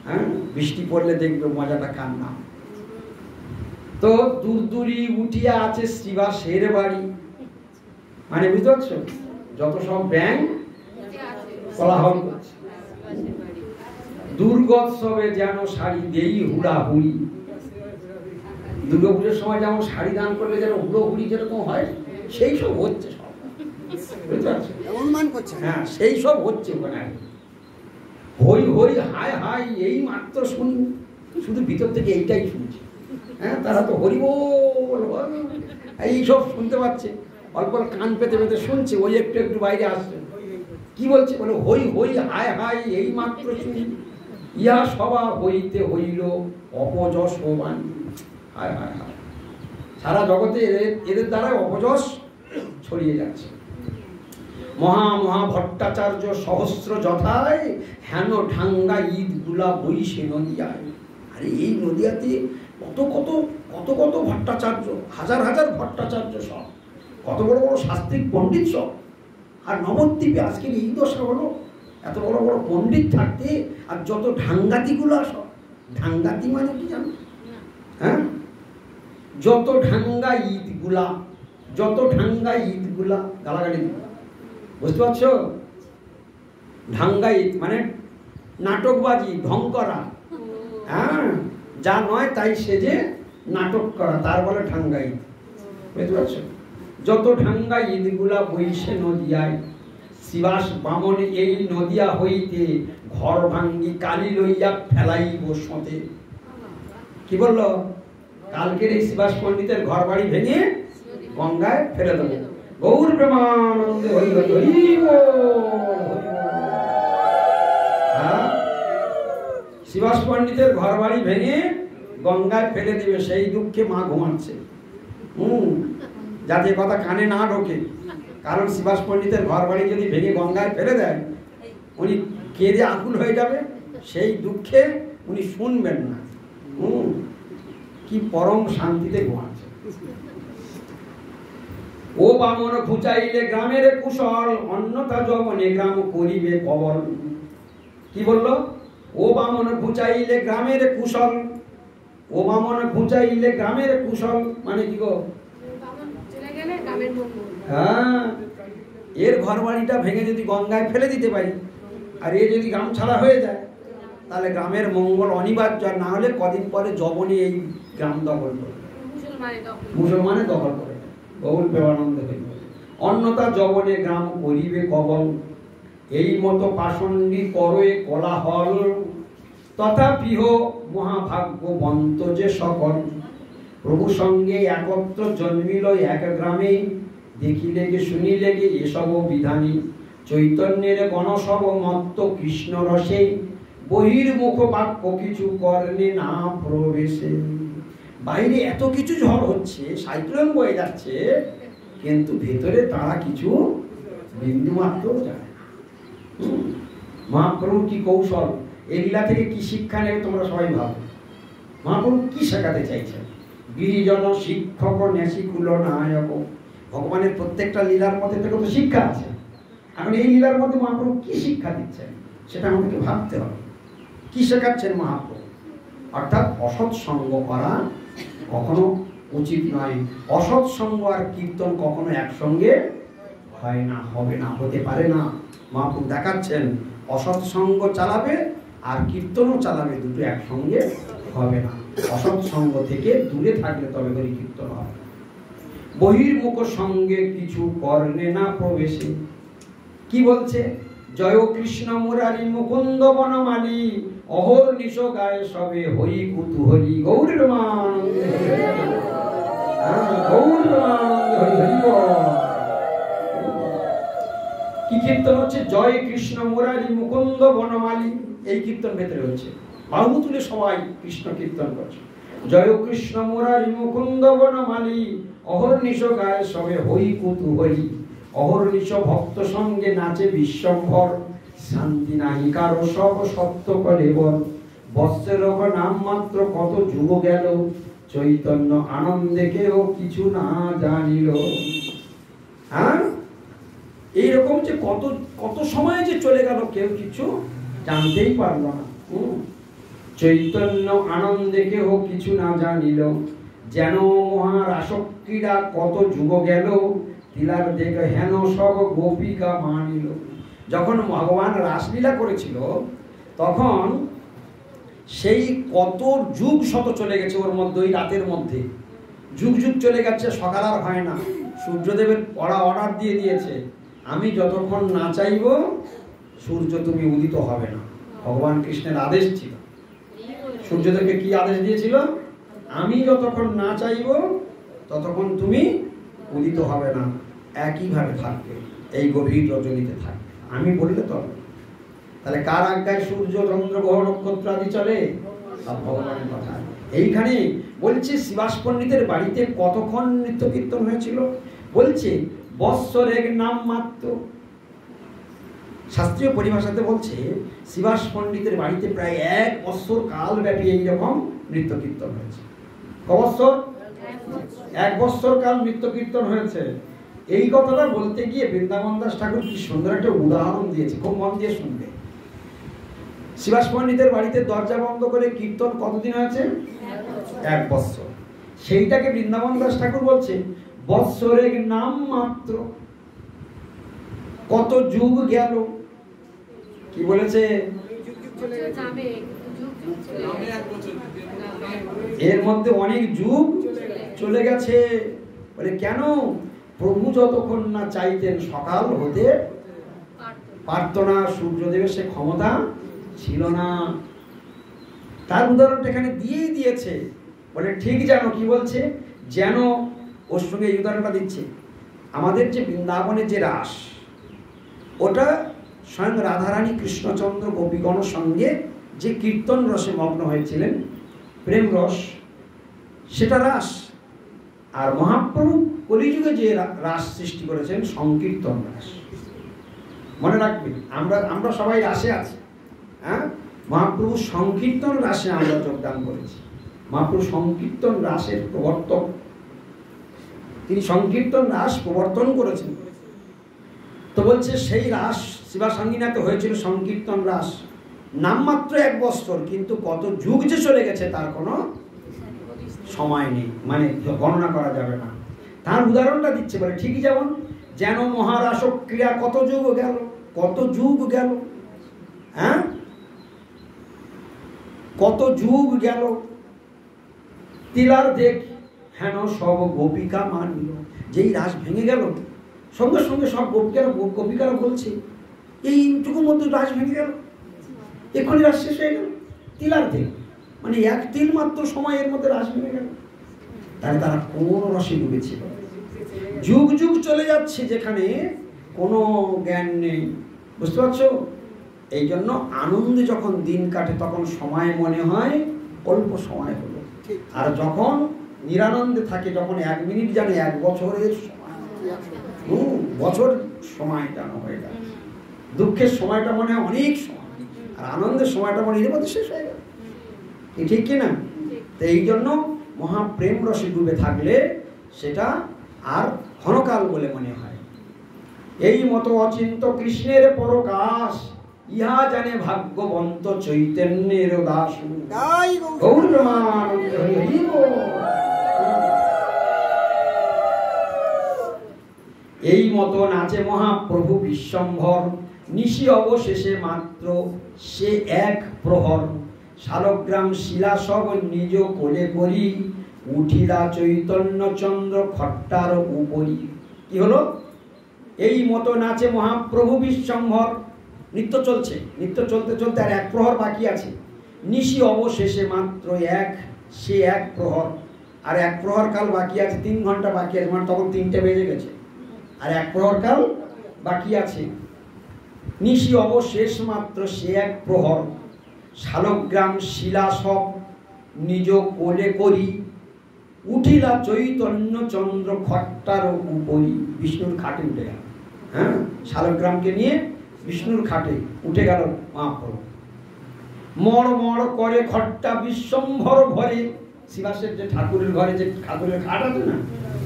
হ্যাঁ, বৃষ্টি পড়লে দেখবে মজাটা কার নাম। তো দূরদূরি উঠিয়া আছে শিবাসের বাড়ি, মানে বুঝতে পারছো? যত সব ব্যাঙ কোলাহল করছে। দুর্গোৎসবে যেন শাড়ি দেই হুড়াহুড়ি। দুর্গাপুজোর সময় যেমন শাড়ি দান করলে যেন হুড়োহুড়ি যেরকম হয়, সেই সব হচ্ছে সব, বুঝতে পারছো? অনুমান করছে। হ্যাঁ, সেই সব হচ্ছে ওখানে। হই হই হায় হায় এই মাত্র শুনি, শুধু ভিতর থেকে এইটাই শুনছে। হ্যাঁ, তারা তো হরি বল এই সব শুনতে পাচ্ছে, অল্প কান পেতে পেতে শুনছে, ওই একটু একটু বাইরে আসছে। কি বলছে? বলে হই হই হায় হায় এই মাত্র শুনি, ইয়া সভা হইতে হইল অপযশ বাণী। হায় হায় হায়, সারা জগতে এদের দ্বারা অপযশ ছড়িয়ে যাচ্ছে। মহা ভট্টাচার্য সহস্র যথায় হেন ঢাঙ্গা ঈদ গুলা বইসে নদিয়ায়। আরে এই নদিয়াতে কত কত কত কত ভট্টাচার্য, হাজার হাজার ভট্টাচার্য, সব কত বড় বড় শাস্ত্রিক পণ্ডিত সব। আর নবদ্বীপে আজকের এই দশা হলো, এত বড় বড় পণ্ডিত থাকতে আর যত ঢাঙ্গাতিগুলো সব। ঢাঙ্গাতি মানে কি জানো? হ্যাঁ, যত ঢাঙ্গা ঈদগুলা, যত ঢাঙ্গা ঈদগুলা, গালাগালি বুঝতে পারছো? ঢাঙ্গা ঈদ মানে নাটকবাজি, ঢং করা। হ্যাঁ, যা নয় তাই সেজে নাটক করা, তার বলে ঢাঙ্গা ঈদ। বুঝতে পারছো? যত ঢাঙ্গা ঈদগুলা বইসে নদিয়ায়, শিবাস বামন এই নদিয়া হইতে ঘর ভাঙ্গি কালি লইয়া ফেলাইব সতে। কি বললো? কালকের এই শিবাস পণ্ডিতের ঘর বাড়ি ভেঙে গঙ্গায় ফেলে দেবো। গৌর প্রেমানন্দে হরি হরি হরি বল। হ্যাঁ, শিবাস পণ্ডিতের ঘর বাড়ি ভেঙে গঙ্গায় ফেলে দেবে, সেই দুঃখে মা ঘুমাচ্ছে। যাতে কথা কানে না ঢোকে, কারণ শিবাস পণ্ডিতের ঘর বাড়ি যদি ভেঙে গঙ্গায় ফেলে দেয়, উনি কেঁদে আকুল হয়ে যাবে, সেই দুঃখে উনি শুনবেন না। কি পরম শান্তিতে ঘুমাচ্ছে। ও বামন ঘুচাইলে গ্রামের কুশল, অন্যথা যবনে গ্রাম করিবে কবল। কি বললো? ও বামন ঘুচাইলে গ্রামের কুশল, ও বামন ঘুচাইলে গ্রামের কুশল মানে কি গো? হ্যাঁ, এর ঘর বাড়িটা ভেঙে যদি গঙ্গায় ফেলে দিতে পারি, আর এ যদি গ্রাম ছাড়া হয়ে যায়, তাহলে গ্রামের মঙ্গল অনিবার্য। না হলে কদিন পরে যবনে এই গ্রাম দখল করবে, মুসলমানে দখল করে। গৌর প্রেমানন্দ হইল অন্যতা যবনে গ্রাম করিবে কবল। এই মতো পাষণ্ডী করয়ে কোলাহল, তথাপিহ মহাভাগ্যবন্ত যে সকল। প্রভু সঙ্গে একত্র জন্মিল এক গ্রামে, দেখিলে গে শুনিলে গে এসব বিধানী। চৈতন্যের গণসব মত্ত কৃষ্ণ রসে, বহির্মুখ বাক্য কিছু কর্ণে না প্রবেশে। বাইরে এত কিছু ঝড় হচ্ছে, সাইক্লোন বয়ে যাচ্ছে, কিন্তু ভেতরে তারা কিছু বিন্দু মাত্র জানে না। মহাপ্রভু কি কৌশল, এই লীলা থেকে কি শিক্ষা নেবে তোমরা সবাই ভাবো। মহাপ্রভু কি শেখাতে চাইছেন? গিরিজন শিক্ষক নেশিকুল নায়ক। ভগবানের প্রত্যেকটা লীলার মধ্যে থেকে তো শিক্ষা আছে। এখন এই লীলার মধ্যে মহাপ্রভু কি শিক্ষা দিচ্ছেন সেটা আমাদেরকে ভাবতে হবে। কি শেখাচ্ছেন মহাপ্রভু? অর্থাৎ অসৎ সঙ্গ করা কখনো উচিত নয়। অসৎ সঙ্গ আর কীর্তন কখনো একসঙ্গে হয় না, হবে না, হতে পারে না। মহাপ্রভু দেখাচ্ছেন অসৎ সঙ্গ চালাবে আর কীর্তনও চালাবে, দুটো একসঙ্গে হবে না। অসৎ সঙ্গ থেকে দূরে থাকলে তবে করে কীর্তন হবে। বহির্মুখ সঙ্গে কিছু কর্ণে না প্রবেশে। কি বলছে? জয় কৃষ্ণ মুরারি মুকুন্দ বনমালী, অহর্নিশ গায়ে সবে হই কুতুহলী। গৌর প্রেমানন্দে গৌর প্রেমানন্দে হরি হরি বল। কি কীর্তন হচ্ছে? জয় কৃষ্ণ মুরারি মুকুন্দ বনমালী, এই কীর্তন ভেতরে হচ্ছে। বাহু তুলে সবাই কৃষ্ণ কীর্তন করছে। জয় কৃষ্ণ মুরারি মুকুন্দ বনমালী, অহর্নিশ গায়ে সবে হই কুতুহলী। অহর্নিশ ভক্ত সঙ্গে নাচে বিশ্বম্ভর, শান্তি নাহি কারো সব সত্য করে বল। বৎসের নাম মাত্র কত যুগ গেল, চৈতন্য আনন্দে কেউ কিছু না জানিল। হ্যাঁ, এইরকম যে কত কত সময় যে চলে গেল, কেউ কিছু জানতেই পারল না। চৈতন্য আনন্দে কেহ কিছু না জানিল, যেন মহার আসক্তিরা কত যুগ গেল, তিলার দেখ হেন সব গোপিকা মানিল। যখন ভগবান রাসলীলা করেছিল তখন সেই কত যুগ শত চলে গেছে ওর মধ্যে, ওই রাতের মধ্যে যুগ যুগ চলে গেছে, সকাল আর হয় না। সূর্যদেবের অর্ডার দিয়ে দিয়েছে, আমি যতক্ষণ না চাইব সূর্য তুমি উদিত হবে না। ভগবান কৃষ্ণের আদেশ ছিল। সূর্যদেবকে কি আদেশ দিয়েছিল? আমি যতক্ষণ না চাইব ততক্ষণ তুমি উদিত হবে না, একইভাবে থাকবে, এই গভীর রজনীতে থাকবে, আমি বললে তো। তাহলে কার আজ্ঞায় সূর্য চন্দ্র গ্রহ নক্ষত্র আদি চলে? সব ভগবানের কথা। এইখানে বলছে শিবাস পণ্ডিতের বাড়িতে কতক্ষণ নৃত্য কীর্তন হয়েছিল। বলছে বৎসরের নাম মাত্র, শাস্ত্রীয় পরিভাষাতে বলছে শ্রীবাস পণ্ডিতের বাড়িতে প্রায় 1 বছর কাল ব্যাপী এইরকম নৃত্য কীর্তন হয়েছে। ক বছর? 1 বছর কাল নৃত্য কীর্তন হয়েছে। এই কথাটা বলতে গিয়ে বৃন্দাবন দাস ঠাকুর কি সুন্দর একটা উদাহরণ দিয়েছে, খুব মন দিয়ে শুনবে। শ্রীবাস পণ্ডিতের বাড়িতে দরজা বন্ধ করে কীর্তন কতদিন হয়েছে? 1 বছর। সেইটাকে বৃন্দাবন দাস ঠাকুর বলছে বৎসরের নাম মাত্র, কত যুগ গেল। কি বলেছে? এর মধ্যে অনেক যুগ চলে গেছে। বলে কেন? প্রভু যতক্ষণ না চাইতেন সকাল হতে পারত না, সূর্যদেবের সে ক্ষমতা ছিল না। তার উদাহরণটা এখানে দিয়েই দিয়েছে। বলে ঠিক যেন, কি বলছে? যেন ওর সঙ্গে এই উদাহরণটা দিচ্ছে, আমাদের যে বৃন্দাবনের যে রাস, ওটা স্বয়ং রাধারানী কৃষ্ণচন্দ্র গোপীগণের সঙ্গে যে কীর্তন রসে মগ্ন হয়েছিলেন, প্রেম রস, সেটা রাস। আর মহাপ্রভু কলিযুগে যে রাস সৃষ্টি করেছেন সংকীর্তন রাস। মনে রাখবেন, আমরা সবাই রাসে আছি। হ্যাঁ, মহাপ্রভু সংকীর্তন রাসে আমরা যোগদান করেছি। মহাপ্রভু সংকীর্তন রাসের প্রবর্তক, তিনি সংকীর্তন রাস প্রবর্তন করেছেন। তো বলছে সেই রাস শিবাসাঙ্গিনাতে হয়েছিল সংকীর্তন রাস, নামমাত্র 1 বছর, কিন্তু কত যুগ যে চলে গেছে তার কোনো সময় নেই, মানে গণনা করা যাবে না। তার উদাহরণটা দিচ্ছে। বলে ঠিক যেমন যেন মহারাস ক্রিয়া কত যুগ গেল, কত যুগ গেল, হ্যাঁ, কত যুগ গেল। তিলার দেখ হেন সব গোপিকা মানিল। যেই রাস ভেঙে গেল, সঙ্গে সঙ্গে সব গোপিকারা বলছে এইটুকুর মধ্যে রাস ভেঙে গেল, এক্ষুনি রাস শেষ হয়ে গেল। তিলার দেখ মানে 1 তিল মাত্র সময়ের মধ্যে রাস ভেঙে গেল। তাহলে তারা কোন রসে ডুবেছিল? যুগ যুগ চলে যাচ্ছে, যেখানে কোনো জ্ঞান নেই। বুঝতে পারছো? এই জন্য আনন্দে যখন দিন কাটে তখন সময় মনে হয় অল্প সময় হলো, আর যখন নিরানন্দে থাকে, যখন 1 মিনিট জানে 1 বছরের সময়, বছর সময় যেন হয়ে যায়। দুঃখের সময়টা মনে হয় অনেক সময়, আর আনন্দের সময়টা মনে এর মধ্যে শেষ হয়ে গেল। ঠিক কিনা? তো এই জন্য মহাপ্রেম রসে ডুবে থাকলে সেটা আর ক্ষণকাল বলে মনে হয়। এই মতো অচিন্ত কৃষ্ণের পরকাশ, ইহা জানে ভাগ্যবন্ত চৈতন্যের দাস। এই মতো নাচে মহাপ্রভু বিশ্বম্ভর, নিশি অবশেষে মাত্র সে 1 প্রহর। শালগ্রাম শিলা সব নিজ কোলে করি, উঠিলা চৈতন্য চন্দ্র খট্টার উপরি। কি হলো? এই মতো নাচে মহাপ্রভু বিশ্বম্ভর। নৃত্য চলছে, নৃত্য চলতে চলতে আর 1 প্রহর বাকি আছে। নিশি অবশেষে মাত্র সে 1 প্রহর, আর 1 প্রহর কাল বাকি আছে, 3 ঘন্টা বাকি আছে, মানে তখন 3টে বেজে গেছে, আর 1 প্রহর কাল বাকি আছে। নিশি অবশেষ মাত্র সে 1 প্রহর, শালগ্রাম শিলা সব নিজ কোলে করি, উঠিলা চৈতন্য চন্দ্র খট্টার উপরি। বিষ্ণুর খাটে উঠে গেল। হ্যাঁ, শালগ্রামকে নিয়ে বিষ্ণুর খাটে উঠে গেল মহাপ্রভু। মড় মড় করে খট্টা বিশ্বম্ভর ঘরে। শিবাসের যে ঠাকুরের ঘরে যে ঠাকুরের খাট আছে না,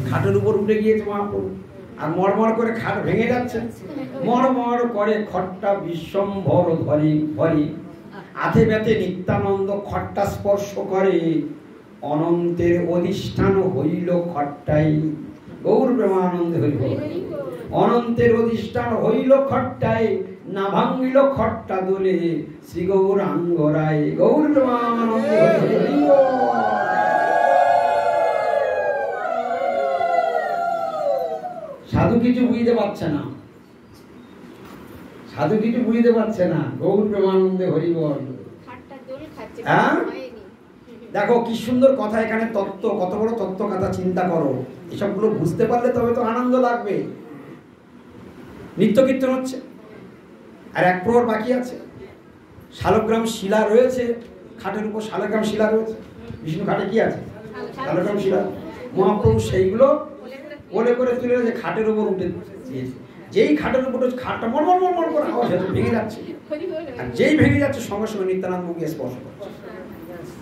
খাটের উপর উঠে গিয়েছে মহাপ্রভু, আর মড়মড় করে খাট ভেঙে যাচ্ছে। মড়মড় করে খট্টা বিশ্বম্ভর ঘরে ঘরে, আধে ব্যথে নিত্যানন্দ খট্টা স্পর্শ করে, অনন্তের অধিষ্ঠান হইল খট্টাই। গৌর প্রেমানন্দে হইল। অনন্তের অধিষ্ঠান হইল খট্টায়, না ভাঙ্গিল খট্টা দোলে শ্রী গৌরাঙ্গ রায়। গৌর প্রেমানন্দে হইল। সাধু কিছু বুঝতে পারছে না, সাধু কিছু বুঝতে পারছে না। গৌর প্রেমানন্দে হরি বল। হ্যাঁ, দেখো কি সুন্দর কথা এখানে, তত্ত্ব, কত বড় তত্ত্ব কথা চিন্তা করো। এসবগুলো বুঝতে পারলে তবে তো আনন্দ লাগবে। নিত্য কীর্তন হচ্ছে, আর 1 প্রহর বাকি আছে। শালগ্রাম শিলা রয়েছে খাটের উপর, শালগ্রাম শিলা রয়েছে। বিষ্ণু খাটে কি আছে? শালগ্রাম শিলা। মহাপ্রভু সেইগুলো কোলে করে তুলে যে খাটের উপর উঠে দিয়েছে। যেই খাটের উপরে খাটটা মরমর মরমর করে আওয়াজ হচ্ছে, ভেঙে যাচ্ছে, আর যেই ভেঙে যাচ্ছে সঙ্গে সঙ্গে নিত্যানন্দ মুখে স্পর্শ করছে,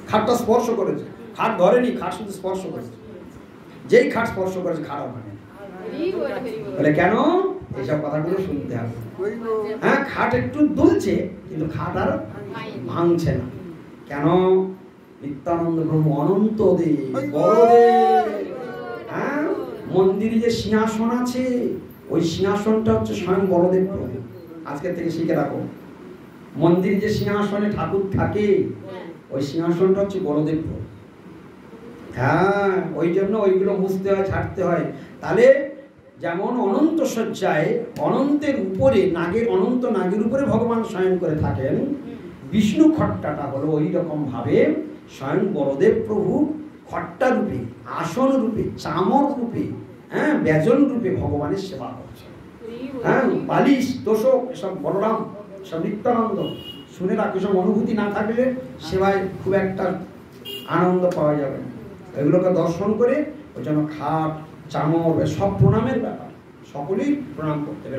খাটটা স্পর্শ করেছে, খাট ধরেনি, খাট শুধু স্পর্শ করেছে, যেই খাট স্পর্শ করেছে খাট আর ভাঙে। বলে কেন? এইসব কথাগুলো শুনতে হবে। হ্যাঁ, খাট একটু দুলছে কিন্তু খাট আর ভাঙছে না। কেন? নিত্যানন্দ প্রভু অনন্ত দেব, বড়দেব। হ্যাঁ, মন্দিরে যে সিংহাসন আছে, ওই সিংহাসনটা হচ্ছে স্বয়ং বড়দেব প্রভু। আজকে থেকে শিখে রাখো, মন্দিরে যে সিংহাসনে ঠাকুর থাকে, ওই সিংহাসনটা হচ্ছে বড়দেব প্রভু। হ্যাঁ, ওই জন্য ওইগুলো মুছতে হয়, ছাড়তে হয়। তাহলে যেমন অনন্ত শয্যায় অনন্তের উপরে নাগের, অনন্ত নাগের উপরে ভগবান শয়ন করে থাকেন, বিষ্ণু খট্টাটা হলো ওই রকম ভাবে স্বয়ং বড়দেব প্রভু খট্টা রূপে, আসন রূপে, চামর রূপে, হ্যাঁ, ব্যজন রূপে ভগবানের সেবা করছে। হ্যাঁ, বালিশ তোষক এসব বলরাম, সব নিত্যানন্দ। শুনে রাখো, সব অনুভূতি না থাকলে সেবায় খুব একটা আনন্দ পাওয়া যাবে না। এগুলোকে দর্শন করে ওই জন্য খাট, চামর সব প্রণামের ব্যাপার, সকলেই প্রণাম করতে হবে।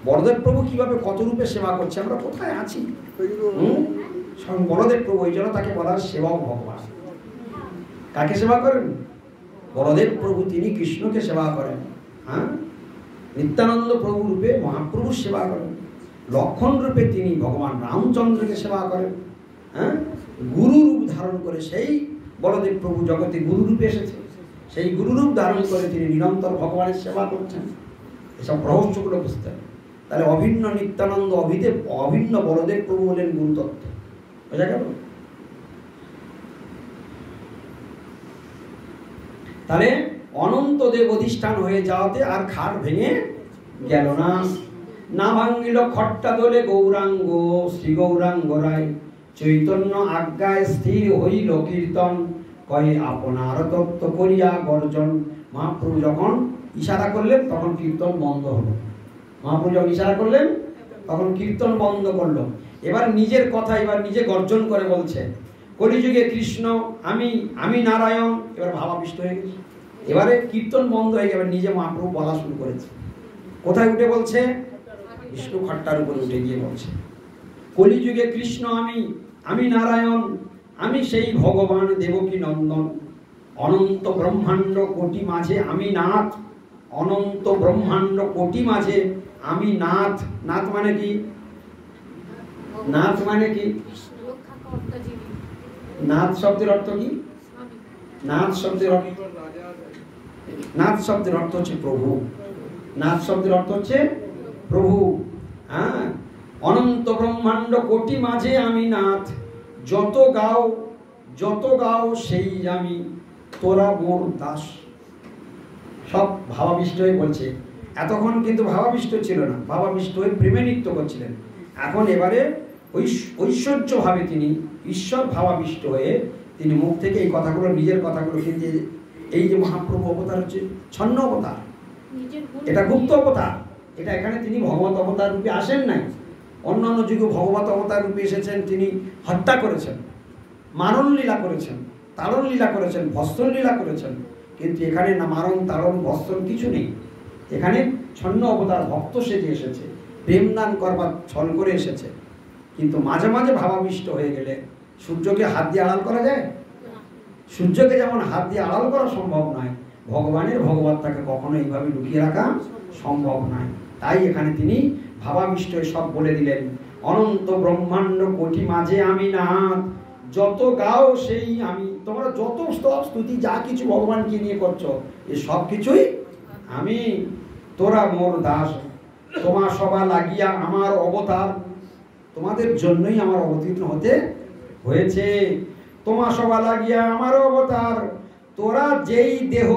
বড়দেব প্রভু কিভাবে কত রূপে সেবা করছে, আমরা কোথায় আছি? স্বয়ং বড়দেব প্রভু, ওই জন্য তাকে বলা সেবক ভগবান। কাকে সেবা করেন? বড়দেব প্রভু, তিনি কৃষ্ণকে সেবা করেন। হ্যাঁ, নিত্যানন্দ প্রভু রূপে মহাপ্রভুর সেবা করেন, লক্ষণ রূপে তিনি ভগবান রামচন্দ্রকে সেবা করেন। হ্যাঁ, গুরু রূপ ধারণ করে সেই বড়দেব প্রভু জগতে গুরু রূপে এসেছে, সেই গুরুরূপ ধারণ করে তিনি নিরন্তর ভগবানের সেবা করছেন। এসব রহস্যগুলো বুঝতে হবে। তাহলে অভিন্ন নিত্যানন্দ, অভিন্ন বড়দেব প্রভু হলেন গুরুতত্ত্ব। বোঝা গেল? তাহলে অনন্ত দেব অধিষ্ঠান হয়ে যাওয়াতে আর খাট ভেঙে গেল না। না ভাঙ্গিল খট্টা দোলে গৌরাঙ্গ, শ্রী গৌরাঙ্গ রায় চৈতন্য আজ্ঞায় স্থির হইল কীর্তন, কয়ে আপনার তত্ত্ব করিয়া গর্জন। মহাপ্রভু যখন ইশারা করলেন তখন কীর্তন বন্ধ হলো। মহাপ্রভু যখন ইশারা করলেন তখন কীর্তন বন্ধ করলো। এবার নিজের কথা এবার নিজে গর্জন করে বলছে, কলিযুগে কৃষ্ণ, আমি নারায়ণ। এবার ভাবাবিষ্ট হয়ে গেছে, এবারে কীর্তন বন্ধ হয়ে গেছে, নিজে মহাপ্রভু বলা শুরু করেছে। কোথায় উঠে বলছে? বিষ্ণু খট্টার উপরে উঠে গিয়ে বলছে, কলিযুগে কৃষ্ণ, আমি নারায়ণ, আমি সেই ভগবান দেবকী নন্দন। অনন্ত ব্রহ্মাণ্ড কোটি মাঝে আমি নাথ, অনন্ত ব্রহ্মাণ্ড কোটি মাঝে আমি নাথ। নাথ মানে কি? নাথ মানে কি? নাথ শব্দের অর্থ কি? নাথ শব্দের অর্থ, নাথ শব্দের অর্থ হচ্ছে প্রভু। নাথ শব্দের অর্থ হচ্ছে প্রভু। হ্যাঁ, অনন্ত ব্রহ্মাণ্ড কোটি মাঝে আমি নাথ, যত গাও সেই আমি, তোরা মোর দাস। সব ভাবাবিষ্ট হয়ে বলছে। এতক্ষণ কিন্তু ভাবাবিষ্ট ছিল না, ভাবাবিষ্ট হয়ে প্রেমে নৃত্য করছিলেন। এখন এবারে ঐশ্বর্যভাবে তিনি ঈশ্বর ভাবাবিষ্ট হয়ে তিনি মুখ থেকে এই কথাগুলো, নিজের কথাগুলো, কিন্তু এই যে মহাপ্রভু অবতার হচ্ছে ছন্ন অবতার, এটা গুপ্ত অবতার। এটা এখানে তিনি ভগবত অবতার রূপে আসেন নাই। অন্যান্য যুগে ভগবত অবতার রূপে এসেছেন, তিনি হত্যা করেছেন, মারণ লীলা করেছেন, তাড়ন লীলা করেছেন, ভস্ত্র লীলা করেছেন। কিন্তু এখানে না মারণ, তাড়ন, ভস্ত্র কিছু নেই। এখানে ছন্ন অবতার ভক্ত সেজে এসেছে, প্রেমদান করবার ছল করে এসেছে। কিন্তু মাঝে মাঝে ভাবাবিষ্ট হয়ে গেলে সূর্যকে হাত দিয়ে আড়াল করা যায়? সূর্যকে যেমন হাত দিয়ে আড়াল করা সম্ভব নয়, ভগবানের ভগবত্তাকে কখনো এইভাবে লুকিয়ে রাখা সম্ভব নয়। তাই এখানে তিনি ভাবাবিষ্ট হয়ে সব বলে দিলেন, অনন্ত ব্রহ্মাণ্ড কোটি মাঝে আমি নাথ, যত গাও সেই আমি। তোমরা যত স্তব স্তুতি যা কিছু ভগবানকে নিয়ে করছো, এ সব কিছুই আমি। তোরা মোর দাস, তোমার সভা লাগিয়া আমার অবতার। তোমাদের জন্যই আমার অবতীর্ণ হতে হয়েছে। তোমার সভা লাগিয়া আমার অবতার, তোরা যেই দেহ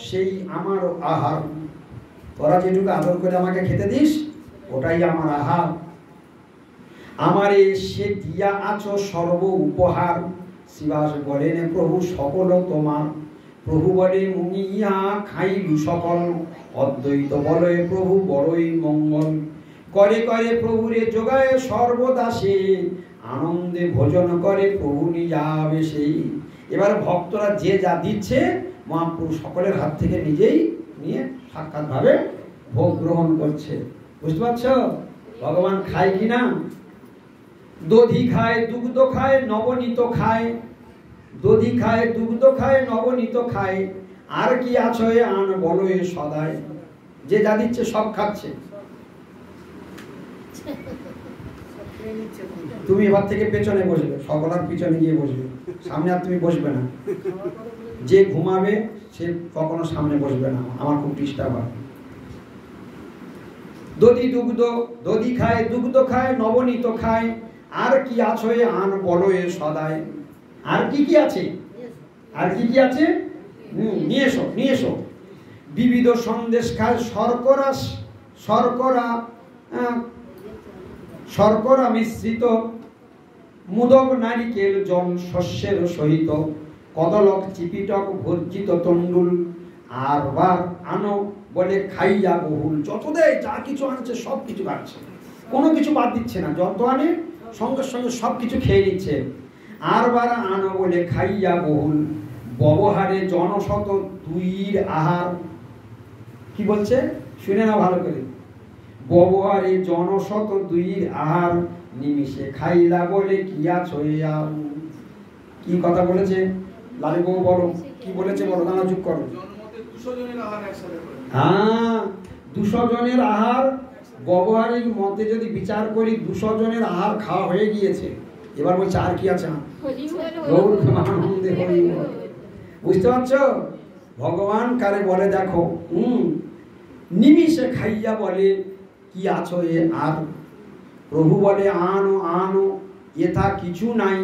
সেই আমার আহার। তোরা যেটুকু আদর করে আমাকে খেতে দিস, ওটাই আমার আহার। আমারে সে দিয়া আছো সর্ব উপহার। শিবাস বলেন, প্রভু সকল তোমার। প্রভু বলে, মুনিয়া খাইলু সকল। অদ্বৈত বলে, প্রভু বড়ই মঙ্গল। করে করে প্রভুরে যোগায় সর্বদাসে, আনন্দে ভোজন করে প্রভু নিজাবে সেই। এবার ভক্তরা যে যা দিচ্ছে, মহাপ্রভু সকলের হাত থেকে নিজেই নিয়ে সাক্ষাৎভাবে ভোগ গ্রহণ করছে। বুঝতে পারছো ভগবান খায় কি না? দধি খায়, দুগ্ধ খায়, নবনীত খায়। দধি খায়, দুগ্ধ খায়, নবনীত খায়। আর কি আছো এ আন বলো এ সদায়। যে যা দিচ্ছে সব খাচ্ছে। তুমি এবার থেকে পেছনে বসবে, সকলার পিছনে গিয়ে বসবে, সামনে আর তুমি বসবে না। যে ঘুমাবে সে কখনো সামনে বসবে না, আমার খুব ডিস্টার্ব হয়। দধি দুগ্ধ, দধি খায়, দুগ্ধ খায়, নবনীত খায়। আর কি আছো এ আন বলো এ সদায়। আর কি কি আছে? আর কি কি আছে? নিয়ে এসো, নিয়ে এসো। বিবিধ সন্দেশ খায়, শর্করা, শর্করা শর্করা মিশ্রিত, মুদক নারিকেল জল শস্যের সহিত, কদলক চিপিটক ভর্জিত তণ্ডুল। আর বার আনো বলে খাইয়া বহুল। যত দেয় যা কিছু আনছে সব কিছু খাচ্ছে, কোনো কিছু বাদ দিচ্ছে না। যত আনে সঙ্গে সঙ্গে সব কিছু খেয়ে নিচ্ছে। আর বার আনো বলে খাইয়া বহুল। ব্যবহারে জনশত দুইয়ের আহার। কি বলছে শুনে না ভালো করে। ব্যবহারে জনশত দুইয়ের আহার, নিমিষে খাইলা বলে কি আছো এ আর। কি কথা বলেছে লালি বাবু, বলো কি বলেছে, বলো, দাঁড়া চুপ করো। হ্যাঁ, 200 জনের আহার। ব্যবহারিক মতে যদি বিচার করি 200 জনের আহার খাওয়া হয়ে গিয়েছে। এবার বলছে আর কি আছে? বুঝতে পারছো ভগবান কারে বলে দেখো, নিমিষে খাইয়া বলে কি আছো এ আর। প্রভু বলে আনো আনো, এথা কিছু নাই।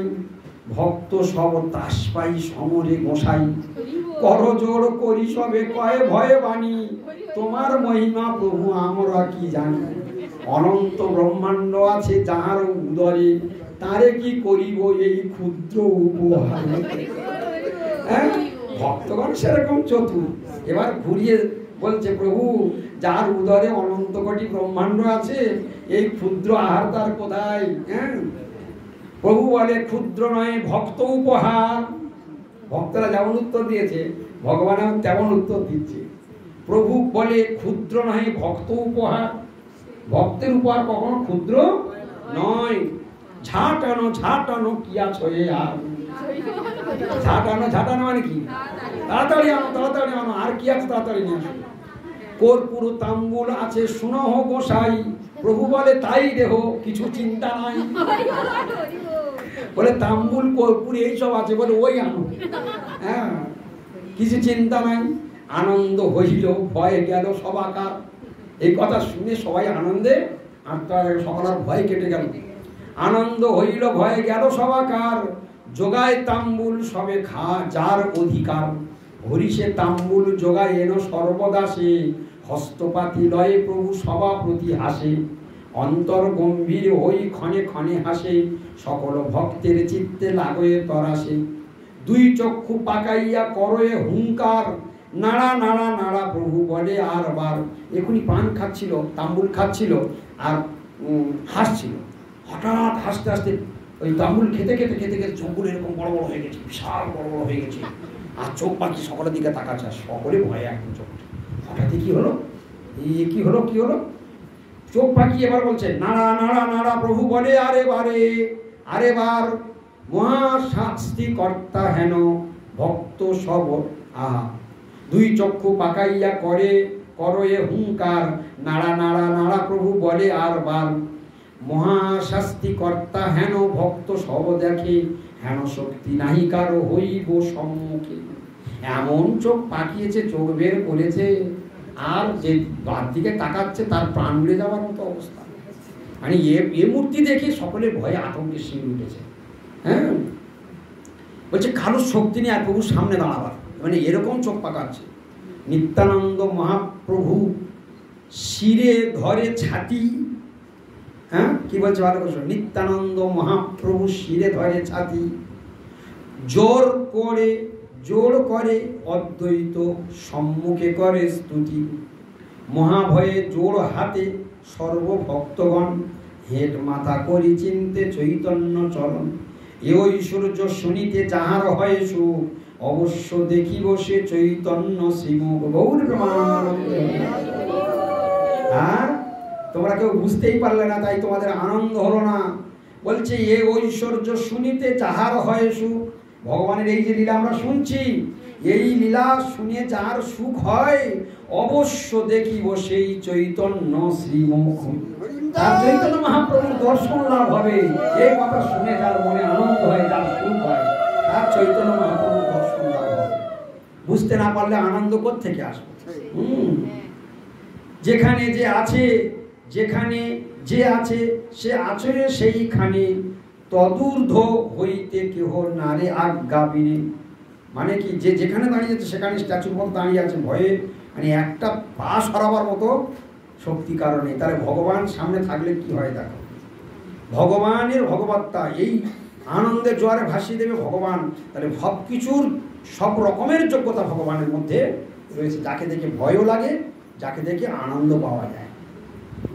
ভক্ত সব তাস পাই সমরে গোসাই। করজোড় করি সবে কয়ে ভয়ে বাণী। তোমার মহিমা প্রভু আমরা কি জানি। অনন্ত ব্রহ্মাণ্ড আছে যাহার উদরে, তারে কি করিব এই ক্ষুদ্র উপহার। হ্যাঁ, ভক্তগণ সেরকম চতুর। এবার ঘুরিয়ে বলছে প্রভু যার উদরে অনন্ত কোটি ব্রহ্মাণ্ড আছে, এই ক্ষুদ্র আহার তার কোথায়? হ্যাঁ, প্রভু বলে ক্ষুদ্র নয় ভক্ত উপহার। ভক্তরা যেমন উত্তর দিয়েছে ভগবান তেমন উত্তর দিচ্ছে। প্রভু বলে ক্ষুদ্র নয় ভক্ত উপহার। ভক্তের উপহার কখনো ক্ষুদ্র নয়। ঝাঁটানো ঝাঁটানো কি আছো এ আর। ঝাঁটানো ঝাঁটানো মানে কি? তাড়াতাড়ি আনো, তাড়াতাড়ি আনো। আর কি আছে তাড়াতাড়ি নিয়ে আসো। কর্পূর তাম্বুল আছে শুনহ গোসাই। প্রভু বলে তাই দেহ কিছু চিন্তা নাই। বলে তাম্বুল কর্পূর এইসব আছে, বলে ওই আনো। হ্যাঁ, কিছু চিন্তা নাই। আনন্দ হইল ভয় গেল সবাকার। এই কথা শুনে সবাই আনন্দে সকলার ভয় কেটে গেল। আনন্দ হইল ভয় গেল সবাকার। যোগায় তাম্বুল সবে খা যার অধিকার। হরিষে তাম্বুল যোগায় এনো সর্বদাসে। হস্তপাতি লয়ে প্রভু সভা প্রতি হাসে। অন্তর গম্ভীর হই ক্ষণে ক্ষণে হাসে। সকল ভক্তের চিত্তে লাগয়ে তরাসে। দুই চক্ষু পাকাইয়া করয়ে হুঙ্কার। নাড়া নাড়া নাড়া প্রভু বলে আর বার। এখনই পান খাচ্ছিল, তাম্বুল খাচ্ছিল আর হাসছিল। হঠাৎ হাসতে হাসতে ওই তাম্বুল খেতে খেতে খেতে খেতে চোখগুলো এরকম বড় বড় হয়ে গেছে, বিশাল বড় বড় হয়ে গেছে। আর চোখ পাখি সকলের দিকে তাকাচ্ছে, সকলে ভয়ে একদম চোখ। হঠাৎ কি হলো, কি হলো, কি হলো? চোখ পাখি এবার বলছে নাড়া নাড়া নাড়া প্রভু বলে আরে বারে আরে বার। মহাশাস্তি কর্তা হেন ভক্ত সব আহা। দুই চক্ষু পাকাইয়া করে করয়ে হুঙ্কার। নাড়া নাড়া নাড়া প্রভু বলে আর বার। মহাশাস্তি কর্তা হেন ভক্ত সব দেখে। হেন শক্তি নাহি কারো হইব সম্মুখে। এমন চোখ পাকিয়েছে, চোখ বের করেছে, আর যে বাদ দিকে তাকাচ্ছে তার প্রাণ উড়ে যাওয়ার মতো অবস্থা। মানে এ মূর্তি দেখে সকলের ভয়ে আতঙ্কে শির উঠেছে। হ্যাঁ, বলছে কারোর শক্তি নেই আর প্রভুর সামনে দাঁড়াবার, মানে এরকম চোখ পাকাচ্ছে। নিত্যানন্দ মহাপ্রভু শিরে ধরে ছাতি। হ্যাঁ, কি বলছে ভালো করে? নিত্যানন্দ মহাপ্রভু শিরে ধরে ছাতি। জোর করে অদ্বৈত সম্মুখে করে স্তুতি। মহাভয়ে জোড় হাতে সর্বভক্তগণ। হেট মাথা করি চিনতে চৈতন্য চরণ। এ ঐশ্বর্য শুনিতে যাহার হয় সুখ। অবশ্য দেখিব সে চৈতন্য শ্রীমুখ। গৌর প্রেমানন্দে। হ্যাঁ, তোমরা কেউ বুঝতেই পারলে না, তাই তোমাদের আনন্দ হলো না। বলছে এ ঐশ্বর্য শুনিতে যাহার হয় সুখ। ভগবানের এই যে লীলা আমরা শুনছি, এই লীলা শুনে যার সুখ হয়, অবশ্য দেখিব সেই চৈতন্য শ্রীমুখ। তার চৈতন্য মহাপ্রভুর দর্শন লাভ হবে। এই কথা শুনে যার মনে আনন্দ হয়, যার সুখ হয়, তার চৈতন্য মহাপ্রভুর দর্শন লাভ হবে। বুঝতে না পারলে আনন্দ কোত্থেকে আসবে? যেখানে যে আছে, যেখানে যে আছে সে আচরে সেইখানে, তদূর্ধ্ব হইতে কেহ নারে আজ্ঞাবিনে। মানে কি, যে যেখানে দাঁড়িয়ে আছে সেখানে স্ট্যাচুর মতো দাঁড়িয়ে আছে, ভয়ে মানে একটা পা সরাবার মতো শক্তি কারণে। তাহলে ভগবান সামনে থাকলে কি হয় দেখো। ভগবানের ভগবত্তা এই আনন্দে জোয়ারে ভাসিয়ে দেবে ভগবান। তাহলে সব কিছুর সব রকমের যোগ্যতা ভগবানের মধ্যে রয়েছে। যাকে দেখে ভয়ও লাগে, যাকে দেখে আনন্দ পাওয়া যায়,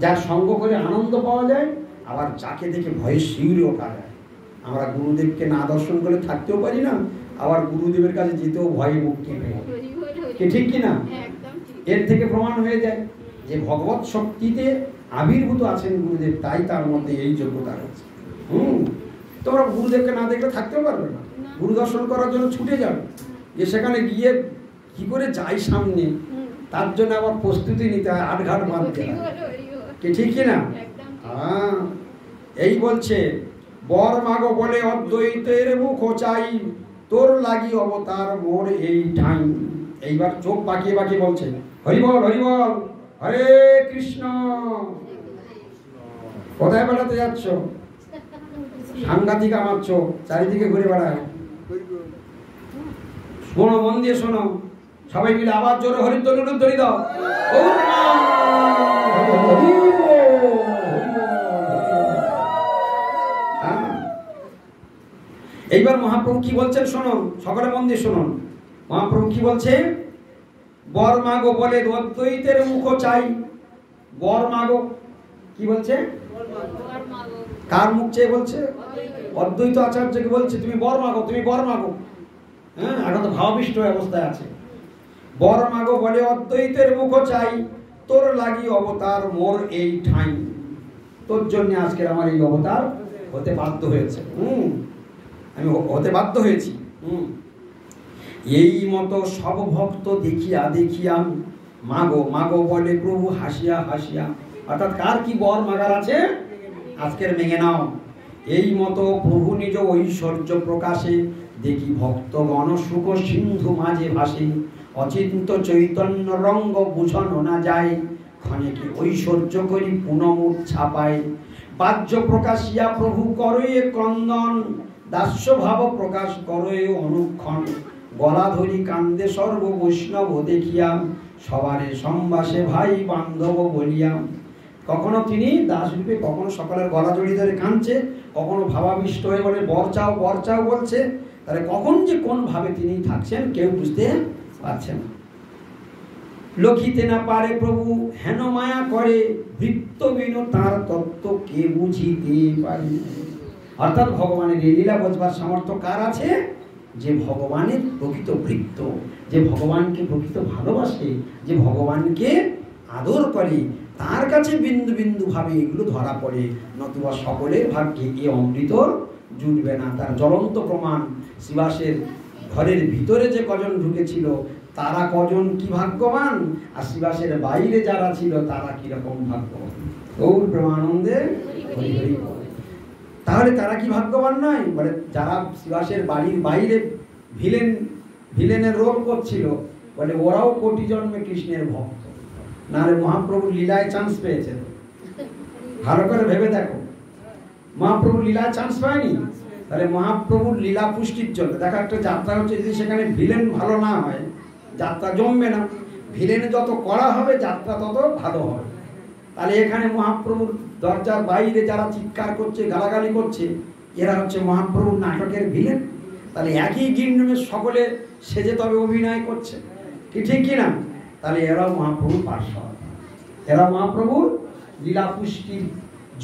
যার সঙ্গ করে আনন্দ পাওয়া যায়, আবার যাকে দেখে ভয়ে শিউরে ওঠা যায়। আমরা গুরুদেবকে না দর্শন করে থাকতেও পারি না, আবার গুরুদেবের কাছে যেতেও ভয়ে মুখ কেঁপে যায়। ঠিক কিনা? এর থেকে প্রমাণ হয়ে যায় যে ভগবত শক্তিতে আবির্ভূত আছেন গুরুদেব, তাই তার মধ্যে এই যোগ্যতা রয়েছে। তোমরা গুরুদেবকে না দেখলে থাকতেও পারবে না, গুরু দর্শন করার জন্য ছুটে যাবে, যে সেখানে গিয়ে কি করে যাই সামনে, তার জন্য আবার প্রস্তুতি নিতে হয়, আটঘাট বাঁধতে হয়। ঠিক কিনা? এই বলছে বর মাগো বলে অদ্বৈতের মুখ চাই, তোর লাগি অবতার মোর এই ঠাই। এইবার চোখ বাঁকিয়ে বাঁকিয়ে বলছে হরিবল হরিবল, হরে কৃষ্ণ। কোথায় বেড়াতে যাচ্ছ? সাংঘাতিক আমার চোখ চারিদিকে ঘুরে বেড়ায়। শোনো, মন দিয়ে শোনো, সবাই মিলে আবার জোরে হরিধ্বনি দাও। এইবার মহাপ্রভু কি বলছেন শোনো, সকলে মন দিয়ে শুনুন। মহাপ্রভু কি বলছে? বর মাগো বলে অদ্বৈতের মুখ চাই। বর মাগো কি বলছে? কার মুখ চেয়ে বলছে? অদ্বৈত আচার্যকে বলছে তুমি বর মাগো, তুমি বর মাগো। হ্যাঁ, এখন তো ভাবাবিষ্ট অবস্থায় আছে। বর মাগো বলে অদ্বৈতের মুখ চাই, তোর লাগি অবতার মোর এই ঠাই। তোর জন্য আজকের আমার এই অবতার হতে বাধ্য হয়েছে। আমি হতে বাধ্য হয়েছি। এই মতো সব ভক্ত দেখিয়া দেখিয়া মাগো মাগো বলে প্রভু হাসিয়া হাসিয়া। অর্থাৎ কার কি বর মাগার আছে আজকের মেঙে নাও। এই মতো প্রভু নিজ ঐশ্বর্য প্রকাশে, দেখি ভক্তগণ সুখ সিন্ধু মাঝে ভাসে। অচিন্ত চৈতন্য রঙ্গ বুঝানো না যায়, ক্ষণিকে ঐশ্বর্য করি পুনমুখ ছাপায়। বাহ্য প্রকাশিয়া প্রভু করয়ে ক্রন্দন, দাস্য ভাব প্রকাশ করয়ে অনুক্ষণ। গলা ধরি কান্দে সর্ব বৈষ্ণব দেখিয়া, সবারে সম্বাসে ভাই বান্ধব বলিয়া। কখনো তিনি দাসরূপে, কখনো সকলের গলা জড়িয়ে ধরে কাঁদছে, কখনো ভাবাবিষ্ট হয়ে বলে বর চাও বর চাও বলছে। তাহলে কখন যে কোন ভাবে তিনি থাকছেন কেউ বুঝতে পারছেন না। লখিতে না পারে প্রভু হেন মায়া করে, বৃত্ত বিনু তার তত্ত্ব কে বুঝিতে পারে। অর্থাৎ ভগবানের এই লীলা বোঝবার সামর্থ্য কার আছে? যে ভগবানের প্রকৃত ভৃত্য, যে ভগবানকে প্রকৃত ভালোবাসে, যে ভগবানকে আদর করে, তার কাছে বিন্দু বিন্দু ভাবে এগুলো ধরা পড়ে। নতুবা সকলের ভাগ্যে এ অমৃত জুটবে না। তার জ্বলন্ত প্রমাণ শ্রীবাসের ঘরের ভিতরে যে কজন ঢুকেছিল তারা কজন কি ভাগ্যবান, আর শ্রীবাসের বাইরে যারা ছিল তারা কিরকম ভাগ্যবান। গৌর প্রেমানন্দে হরি হরি বল। তাহলে তারা কি ভাগ্যবান নয়? বলে যারা শ্রীবাসের বাড়ির বাইরে ভিলেনের রোল করছিল, বলে ওরাও কোটি জন্মে কৃষ্ণের ভক্ত। না রে, মহাপ্রভুর লীলায় চান্স পেয়েছে। ভালো করে ভেবে দেখো, মহাপ্রভুর লীলায় চান্স পায়নি। তাহলে মহাপ্রভুর লীলা পুষ্টির জন্য দেখো, একটা যাত্রা হচ্ছে, যদি সেখানে ভিলেন ভালো না হয় যাত্রা জমবে না। ভিলেন যত কড়া হবে যাত্রা তত ভালো হবে। তাহলে এখানে মহাপ্রভুর দরজার বাইরে যারা চিৎকার করছে, গালাগালি করছে, এরা হচ্ছে মহাপ্রভুর নাটকের ভিলেন। তাহলে একই গিন্ডমে সকলে সেজে তবে অভিনয় করছে, কি ঠিক কিনা? তাহলে এরাও মহাপ্রভুর পার্শ্ব, এরা মহাপ্রভুর লীলা পুষ্টির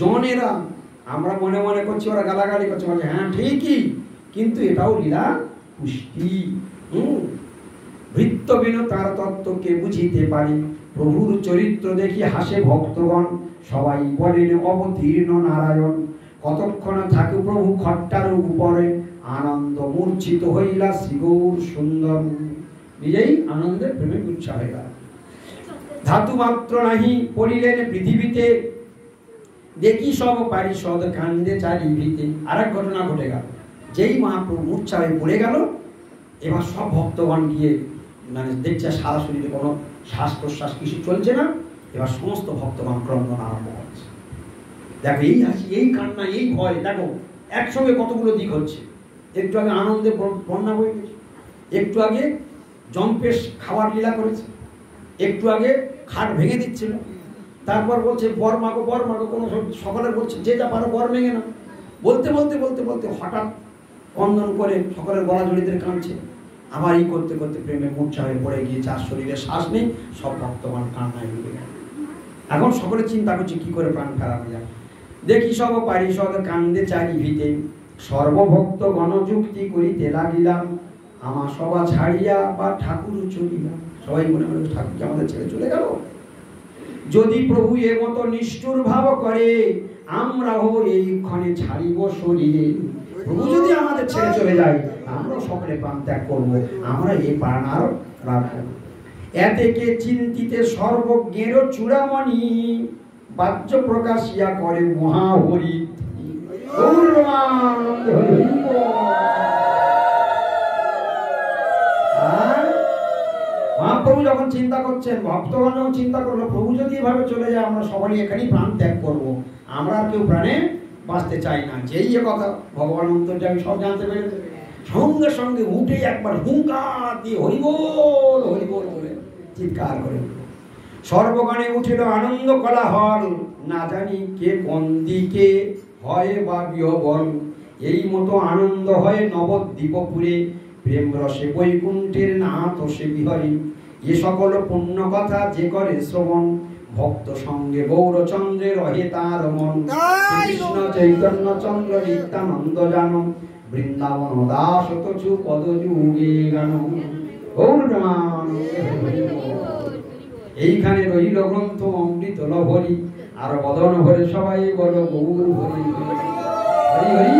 জনেরা। আমরা মনে মনে করছি ওরা গালাগালি করছে, বলছে হ্যাঁ ঠিকই, কিন্তু এটাও লীলা পুষ্টি। হৃত্যবিন তার তত্ত্বকে বুঝিতে পারি। প্রভুর চরিত্র দেখি হাসে ভক্তগণ, সবাই বলেন অবতীর্ণ নারায়ণ। কতক্ষণ থাকে প্রভু খট্টার উপরে, আনন্দ মূর্ছিত হইলা শ্রীগৌর সুন্দর। নিজেই আনন্দের প্রেমে উৎসাহ হয়ে গেল। ধাতু মাত্র নাহি পড়িলেন পৃথিবীতে, দেখি সব পারিষদ কান্দে চারিভিতে। আর এক ঘটনা ঘটে গেল, যেই মহাপ্রভু মূর্ছা হয়ে পড়ে গেল, এবার সব ভক্তগণ গিয়ে মানে দেখছে সারা শরীরে কোনো শ্বাস প্রশ্বাস কিছু চলছে না। এবার সমস্ত ভক্তগণ ক্রন্দন আরম্ভ করছে। দেখো এই হাসি, এই কান্না, এই ভয়, দেখো একসঙ্গে কতগুলো দিক হচ্ছে। একটু আগে আনন্দে বন্যা বয়ে গেছে, একটু আগে জম্পেশ খাবার লীলা করেছে, একটু আগে খাট ভেঙে দিচ্ছিল, তারপর বলছে বর মাগো বর মাগো, কোনো সকলের বলছে যে যা পারো বর ভেঙে না। বলতে বলতে বলতে বলতে হঠাৎ কন্দন করে সকলের গলা জড়িতে কাঁদছে। আবার এই করতে করতে প্রেমে মূর্ছা হয়ে পড়ে গিয়ে যার শরীরে শ্বাস নেই, সব ভক্তগণ কান্নায় ডুবে গেল। এখন সকলে চিন্তা করছে কি করে প্রাণ ফেরানো যায়। দেখি সব পারিষদ কান্দে চারিভিতে, সর্বভক্ত গণযুক্তি করিতে লাগিলাম। আমার সভা ছাড়িয়া বা ঠাকুর চলিলাম। সবাই মনে মনে ঠাকুরকে আমাদের ছেড়ে চলে গেল। যদি প্রভু এ মতো নিষ্ঠুর ভাব করে, আমরাও এই ক্ষণে ছাড়িব শরীরে। প্রভু যদি আমাদের ছেড়ে চলে যায়, আমরা সকলে প্রাণ ত্যাগ করবো, আমরা এই প্রাণ আর রাখবো। এতেকে চিন্তিতে সর্বজ্ঞের চূড়ামণি, বাহ্য প্রকাশিয়া করে মহাহরি। মহাপ্রভু যখন চিন্তা করছেন, ভক্তগণ যখন চিন্তা করলো, প্রভু যদি এভাবে চলে যায়, আমরা সবাই এখানেই প্রাণ ত্যাগ করবো, আমরা আর কেউ প্রাণে বাঁচতে চাই না। যেই এ কথা ভগবান অন্তর্যামী সব জানতে পেরেছে, সঙ্গে সঙ্গে উঠে একবার হুঙ্কার দিয়ে হরিবোল হরিবোল বলে চিৎকার করে সর্বগণে উঠিল আনন্দ কোলাহল। না জানি কে কোন দিকে হয় বা বিহবল, এই মতো আনন্দ হয় নবদ্বীপপুরে। প্রেম রসে বৈকুণ্ঠের নাথ সে বিহরি, এ সকল পুণ্য কথা যে করে শ্রবণ। ভক্ত সঙ্গে গৌরচন্দ্রে রহে তার মন, কৃষ্ণ চৈতন্য চন্দ্র নিত্যানন্দ জান। বৃন্দাবন দাস তছু পদ যুগে গান। এইখানে রইল গ্রন্থ অমৃত লহরি, আর বদন ভরে সবাই বলো গৌর হরি হরি হরি হরি।